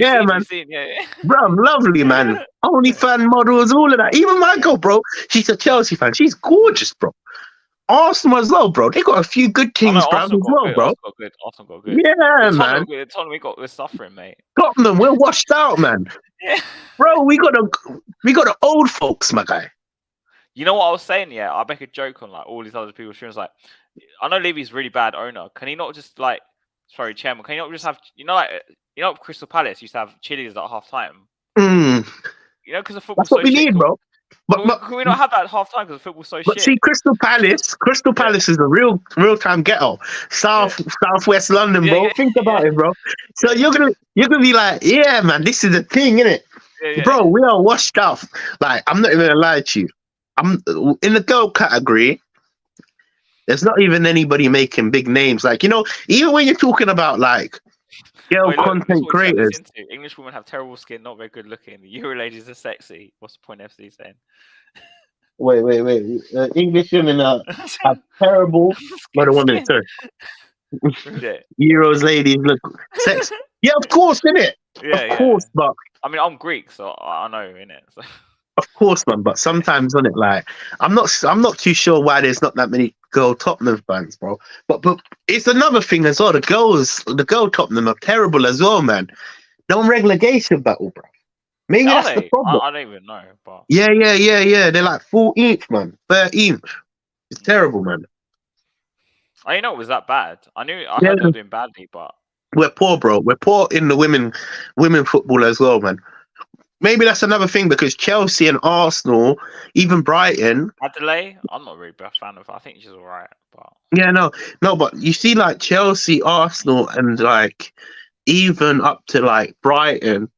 Man. Bro, I'm lovely, man. Only fan models, all of that. Even my girl, bro, she's a Chelsea fan. She's gorgeous, bro. Arsenal as well, bro. They got a few good teams, bro, as well, bro. Arsenal got good. Yeah, man. Tottenham, we're suffering, mate. Tottenham, we're washed out, man. Yeah. Bro, we got the old folks, my guy. You know what I was saying? Yeah, I make a joke on like all these other people's streams. Like, I know Levy's really bad owner. Can he not just chairman? Can he not just have, Crystal Palace used to have chilies at half time? You know, because the football. That's what we need, bro. But can we not have that at half time because the football's so shit? But see, Crystal Palace is a real time ghetto. Southwest London, bro. Yeah. Think about it, bro. So you're gonna be like, yeah, man, this is the thing, innit? Yeah. Bro, we are washed out. Like, I'm not even gonna lie to you. I'm in the girl category. There's not even anybody making big names. Like, you know, even when you're talking about like content creators. English women have terrible skin, not very good looking. The Euro ladies are sexy. What's the point FC saying? Wait. English women have terrible. But a woman, sir. Euros ladies look sexy. Yeah, of course, innit? Of course, but I mean, I'm Greek, so I know, innit? So. Of course, man. But sometimes, on it, like I'm not too sure why there's not that many girl Tottenham fans, bro. But it's another thing as well. The girl Tottenham are terrible as well, man. No relegation battle, bro. Maybe that's the problem. I don't even know, but yeah. They're like 14th, man, 13th. It's terrible, man. I didn't know it was that bad. I heard they were doing badly, but we're poor, bro. We're poor in the women football as well, man. Maybe that's another thing because Chelsea and Arsenal, even Brighton. Adelaide, I'm not really a fan of her. I think she's alright, but yeah, no, but you see, like Chelsea, Arsenal, and like even up to like Brighton,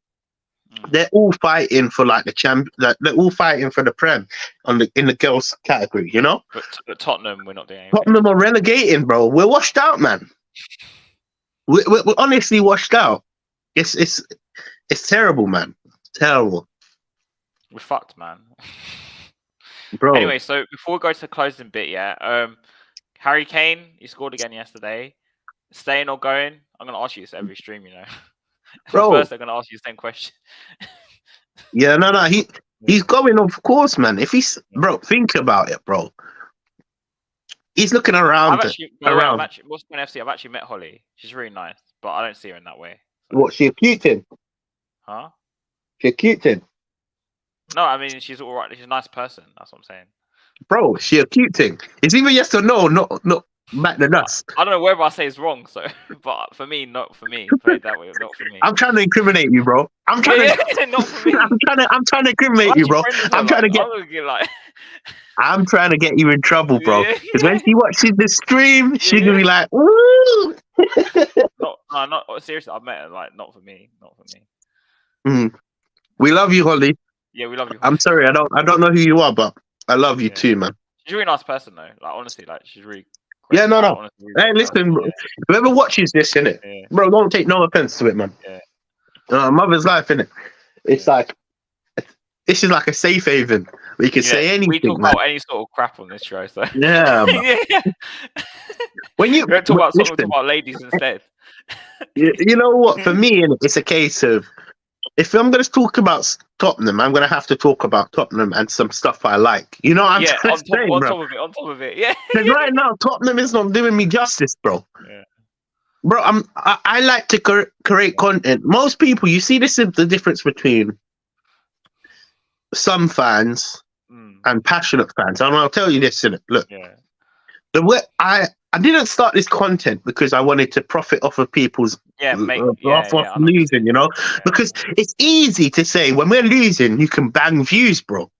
they're all fighting for like the they're all fighting for the Prem in the girls category, you know. But Tottenham, we're not doing anything. Tottenham are relegating, bro. We're washed out, man. We're honestly washed out. It's terrible, man. Terrible. We're fucked, man. Bro. Anyway, so before we go to the closing bit, Harry Kane, he scored again yesterday. Staying or going? I'm gonna ask you this every stream, you know. Bro. First, I'm gonna ask you the same question. Yeah, no, he's going, of course, man. If he's bro, think about it, bro. He's looking around. What's FC? I've actually met Holly. She's really nice, but I don't see her in that way. So. What, she accused him? Huh? She accused him? No, I mean she's all right. She's a nice person. That's what I'm saying. Bro, she accused him. It's either yes or no, not back the nuts. I don't know whether I say it's wrong, so but for me, not for me. Play it that way, not for me. I'm trying to incriminate you, bro. I'm trying to not for me. I'm trying to incriminate you, bro. I'm trying to get you in trouble, bro. Because when she watches the stream, she's gonna be like, "Ooh." not seriously. I've met her. Like, not for me. We love you, Holly. Yeah, we love you. Holly. I'm sorry, I don't know who you are, but I love you too, man. She's a really nice person, though. Like, honestly, like she's really. Yeah, no. Honestly, really hey, listen, bro. Whoever watches this, innit, bro, don't take no offense to it, man. Yeah. Mother's life, innit. It's like this is like a safe haven. We can say anything. We talk about any sort of crap on this show, so yeah. When you talk about ladies instead. You know what? For me, it's a case of if I'm going to talk about Tottenham, I'm going to have to talk about Tottenham and some stuff I like. You know what I'm trying to say, bro? On top of it, yeah. Because right now, Tottenham is not doing me justice, bro. Yeah. Bro, I like to create content. Most people, you see this is the difference between some fans and passionate fans. And I'll tell you this, innit? Look, the way I didn't start this content because I wanted to profit off of people's losing, you know? Because it's easy to say when we're losing, you can bang views, bro.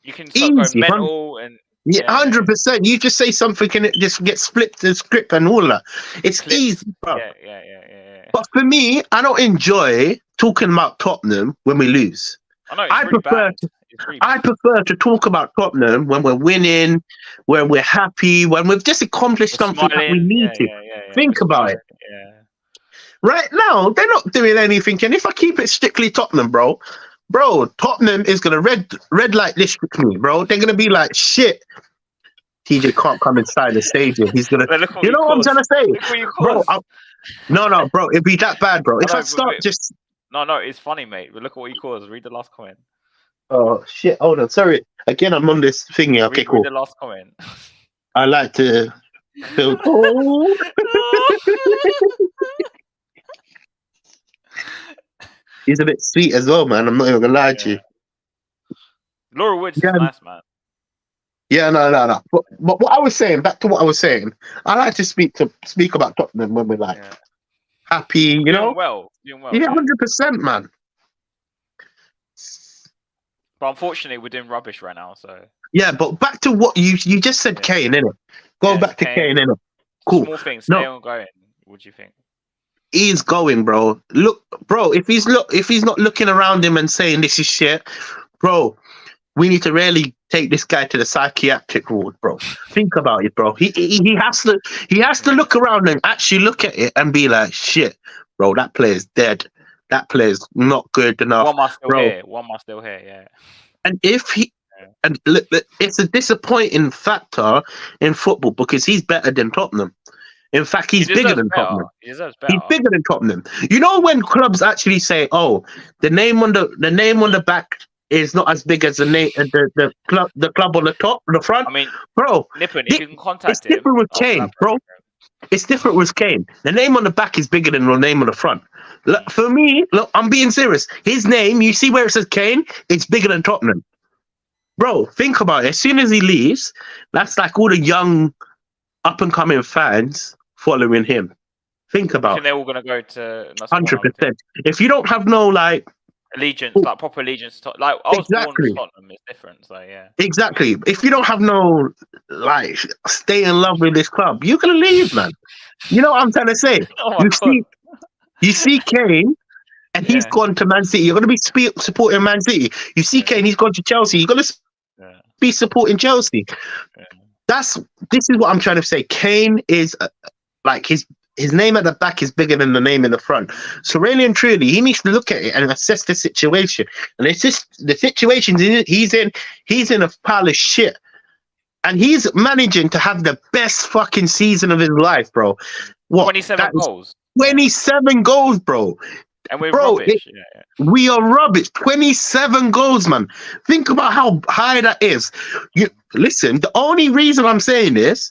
You can start going mental and 100%. You just say something and it just gets flipped the script and all that. It's easy, bro. Yeah. But for me, I don't enjoy talking about Tottenham when we lose. I prefer to talk about Tottenham when we're winning, when we're happy, when we've just accomplished something that we need to. Think about it. Yeah. Right now, they're not doing anything. And if I keep it strictly Tottenham, bro, Tottenham is going to red light district me, bro. They're going to be like, shit, TJ can't come inside the stadium. He's going to, you know what I'm trying to say? Bro, no, bro, it'd be that bad, bro. If I start just... No, it's funny, mate. But look at what you caused. Read the last comment. Oh, shit. Hold on. Sorry. Again, I'm on this thingy. Okay, cool. Read the last comment. I like to feel cold. He's a bit sweet as well, man. I'm not even going to lie to you. Laura Woods is nice, man. Yeah, no. But what I was saying, back to what I was saying, I like to speak about Tottenham when we're like happy, you know? Doing well. Yeah, 100%, man. But unfortunately, we're doing rubbish right now. So yeah, but back to what you just said, Kane, innit? Go back to Kane, innit? Cool. Small things, stay on going. What do you think? He's going, bro. Look, bro. If he's not looking around him and saying this is shit, bro, we need to really take this guy to the psychiatric ward, bro. Think about it, bro. He has to look around and actually look at it and be like, shit, bro. That player's dead. That player's not good enough. One more still here, yeah. And look, it's a disappointing factor in football because he's better than Tottenham. In fact, he's bigger than Tottenham. He deserves better. He's bigger than Tottenham. You know when clubs actually say, "Oh, the name on the back is not as big as the club on the top, the front." I mean, bro, Nippon, if you can contact it's different with Kane, bro. It's different with Kane. The name on the back is bigger than the name on the front. Look, for me, look, I'm being serious. His name, you see where it says Kane, it's bigger than Tottenham. Bro, think about it. As soon as he leaves, that's like all the young, up-and-coming fans following him. Think about it. They're all going to go to... 100%. If you don't have no, like... allegiance, like proper allegiance. Like, I was born in Tottenham, it's different, so yeah. Exactly. If you don't have no, like, stay in love with this club, you're going to leave, man. You know what I'm trying to say? You see Kane, and he's gone to Man City. You're going to be supporting Man City. You see Kane, he's gone to Chelsea. You're going to be supporting Chelsea. This is what I'm trying to say. Kane is, like, his name at the back is bigger than the name in the front. So really and truly, he needs to look at it and assess the situation. And it's just the situation he's in. He's in a pile of shit, and he's managing to have the best fucking season of his life, bro. What? 27 goals. 27 goals, bro. And we're rubbish. We are rubbish. 27 goals, man. Think about how high that is. Listen, the only reason I'm saying this,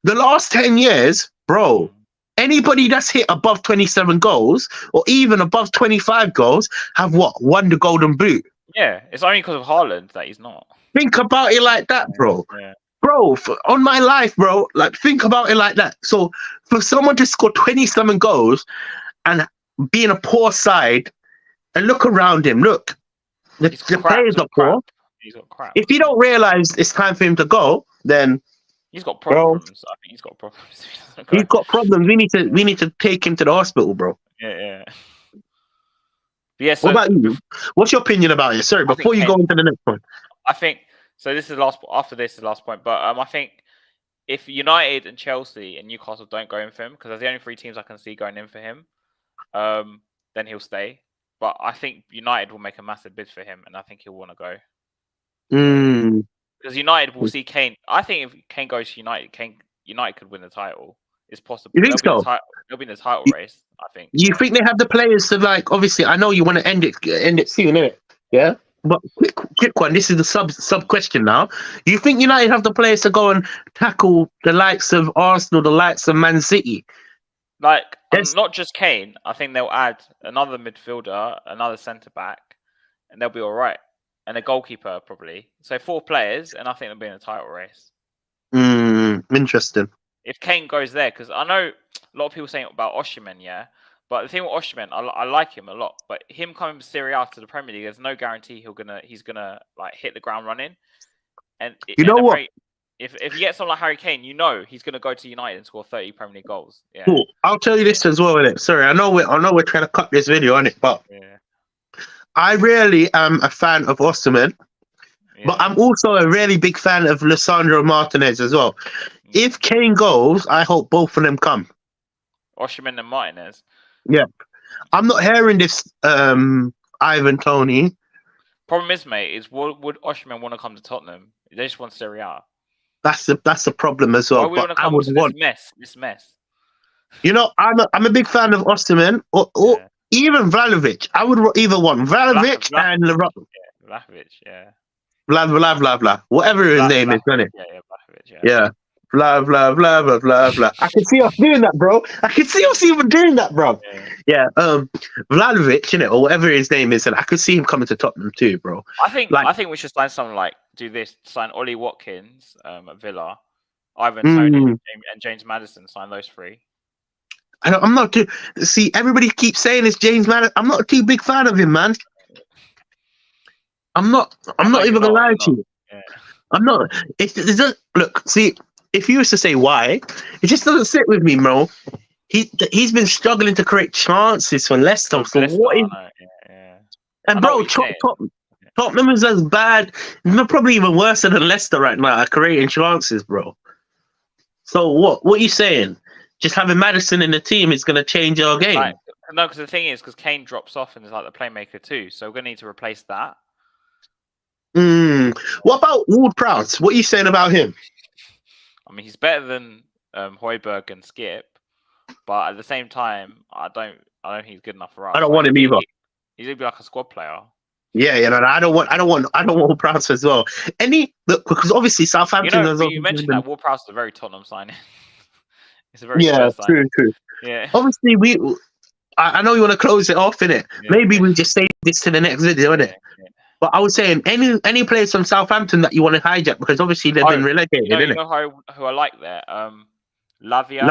the last 10 years, bro, anybody that's hit above 27 goals or even above 25 goals have won the Golden Boot. Yeah, it's only because of Haaland that he's not. Think about it like that, bro. Yeah. Bro, on my life, bro, like think about it like that. So for someone to score 27 goals and be in a poor side, and look around him, look, the players are poor. He's got crap. If you don't realize it's time for him to go, then he's got problems. Bro, I think he's got problems. He's got problems. We need to take him to the hospital, bro. Yeah. Yeah. So what about you? What's your opinion about it? Sorry, before you go into the next one. I think so. This is the last. After this is the last point. But I think if United and Chelsea and Newcastle don't go in for him, because they're the only three teams I can see going in for him, then he'll stay. But I think United will make a massive bid for him, and I think he'll want to go. Because United will see Kane. I think if Kane goes to United could win the title. It's possible. You think so? They'll be in the title race, I think. You think they have the players to, like, obviously, I know you want to end it soon, innit? Yeah? But quick one. This is the sub question now. You think United have the players to go and tackle the likes of Arsenal, the likes of Man City? Like, not just Kane. I think they'll add another midfielder, another centre-back, and they'll be all right. And a goalkeeper, probably. So 4 players, and I think they'll be in a title race. Interesting. If Kane goes there, because I know a lot of people saying about Osimhen, yeah. But the thing with Osimhen, I like him a lot. But him coming from Serie A to the Premier League, there's no guarantee he's gonna like hit the ground running. And you know what? If you get someone like Harry Kane, you know he's gonna go to United and score 30 Premier League goals. Yeah. Cool. I'll tell you this as well, innit? Sorry, I know we're trying to cut this video on it, but I really am a fan of Osimhen. Yeah. But I'm also a really big fan of Lisandro Martinez as well. If Kane goes, I hope both of them come. Osimhen and Martinez. Yeah. I'm not hearing this, Ivan Toney. Problem is, mate, is would Osimhen want to come to Tottenham? They just want Serie A. That's the problem as well. But I would want this mess. You know, I'm a big fan of Osimhen or even Vlahovic. I would either want Vlahovic and Vlahovic, yeah. Blah. Whatever his name is, isn't it? Yeah, Vlahovic, yeah. Blah. I can see us doing that, bro. I can see us even doing that, bro. Yeah. Vlahovic, innit, or whatever his name is, and I could see him coming to Tottenham too, bro. I think we should sign someone like sign Ollie Watkins at Villa, Ivan Toney, and James Maddison. Sign those 3. I'm not too. See, everybody keeps saying it's James Maddison. I'm not a too big fan of him, man. I'm not even gonna lie to you. Yeah. I'm not. It doesn't look. See, if you was to say why, it just doesn't sit with me, bro. He's been struggling to create chances for Leicester. So what is? And bro, Tottenham is as bad, probably even worse than Leicester right now at creating chances, bro. So what are you saying? Just having Maddison in the team is going to change our game? Like, no, because the thing is, because Kane drops off and is like the playmaker too, so we're going to need to replace that. What about Ward-Prowse? What are you saying about him? I mean, he's better than Højbjerg and Skip, but at the same time, I don't think he's good enough for us. I don't want him either. He's gonna be like a squad player. Yeah, no, I don't want Ward-Prowse as well. Because obviously Southampton. You mentioned that Ward-Prowse is a very Tottenham signing. It's a very signing. True. Yeah. Obviously, I know you want to close it off, innit? Yeah. Maybe we just save this to the next video, innit? Yeah. But I was saying, any players from Southampton that you want to hijack, because obviously they've been relegated, innit? You know who I like there? Lavia.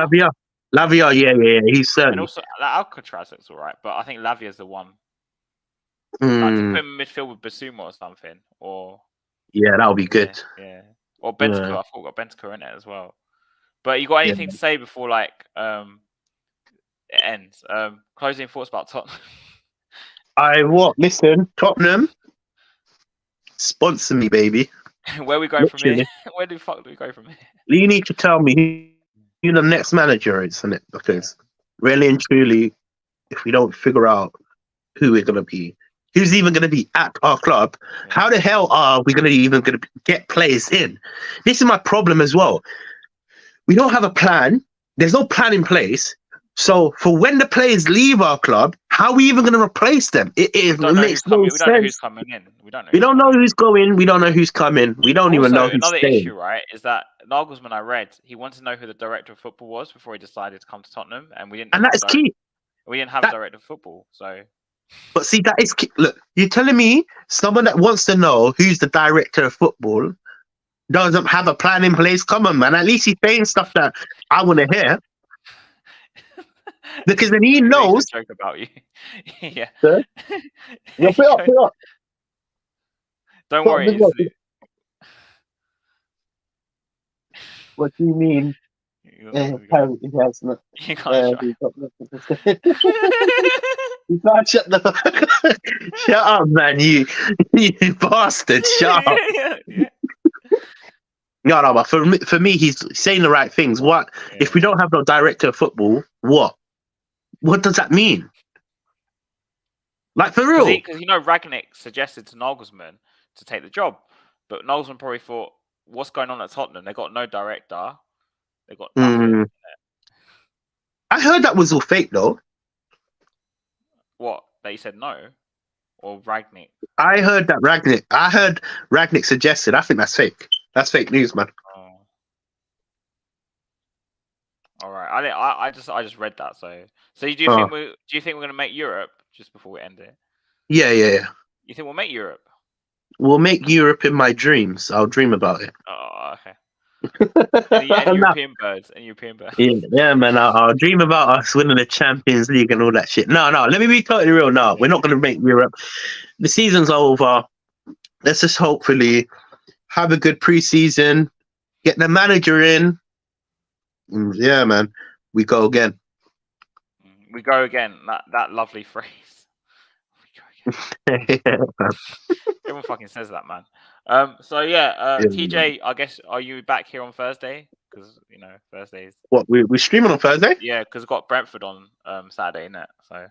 Yeah. He's and also Alcatraz looks alright, but I think Lavia's the one. Like to put him in midfield with Basuma or something, that would be good. Yeah. Or Bentancur. I thought we got Bentancur in it as well. But you got anything to say before it ends? Closing thoughts about Tottenham. Listen, Tottenham, sponsor me, baby. Where we go from here? Where the fuck do we go from here? You need to tell me who the next manager is, isn't it? Because really and truly, if we don't figure out who we're gonna be, who's even gonna be at our club, how the hell are we gonna get players in? This is my problem as well. We don't have a plan. There's no plan in place. So for when the players leave our club, how are we even going to replace them? It makes no sense. We don't know who's coming in. We don't know who's going. We don't know who's coming. We don't even know who's another staying. issue, right, is that Nagelsmann, I read, he wanted to know who the director of football was before he decided to come to Tottenham, and we didn't. And that is key. We didn't have a director of football, so. But see, that is key. Look, you're telling me someone that wants to know who's the director of football doesn't have a plan in place? Come on, man. At least he's saying stuff that I want to hear. Because then he knows. Joke about you. Yeah. Put up. Don't worry. What do you mean? Apparently he has not. You can't shut the shut up, man! You bastard! Shut up! No, but for me, he's saying the right things. What if we don't have no director of football? What does that mean? Like, for real? Because Ragnick suggested to Nagelsmann to take the job, but Nagelsmann probably thought, "What's going on at Tottenham? They got no director. They got nothing." I heard that was all fake, though. What? That he said no, or Ragnick? I heard Ragnick suggested. I think that's fake. That's fake news, man. Oh. All right. I just read that. So do you think we're gonna make Europe just before we end it? Yeah. You think we'll make Europe? We'll make Europe in my dreams. I'll dream about it. Oh, okay. And European birds. Yeah, man. I'll dream about us winning the Champions League and all that shit. No. Let me be totally real. No, we're not gonna make Europe. The season's over. Let's just hopefully have a good preseason. Get the manager in. Yeah, man. We go again. We go again. That lovely phrase. Everyone fucking says that, man. TJ, I guess, are you back here on Thursday? Because Thursdays. What, we're streaming on Thursday? Yeah, because we've got Brentford on Saturday, innit? So.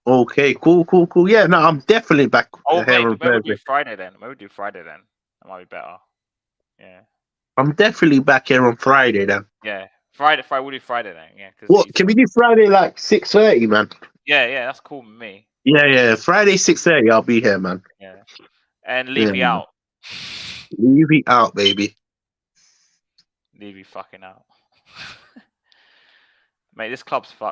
Okay, cool. Yeah, no, I'm definitely back. Maybe we'll do Friday then. That might be better. Yeah. I'm definitely back here on Friday then. Yeah, Friday. We'll do Friday then. Yeah. What? Can we do Friday like 6:30, man? Yeah, that's cool with me. Yeah. Friday 6:30, I'll be here, man. Yeah. And Levy out. Levy out, baby. Levy fucking out. Mate, this club's fucked.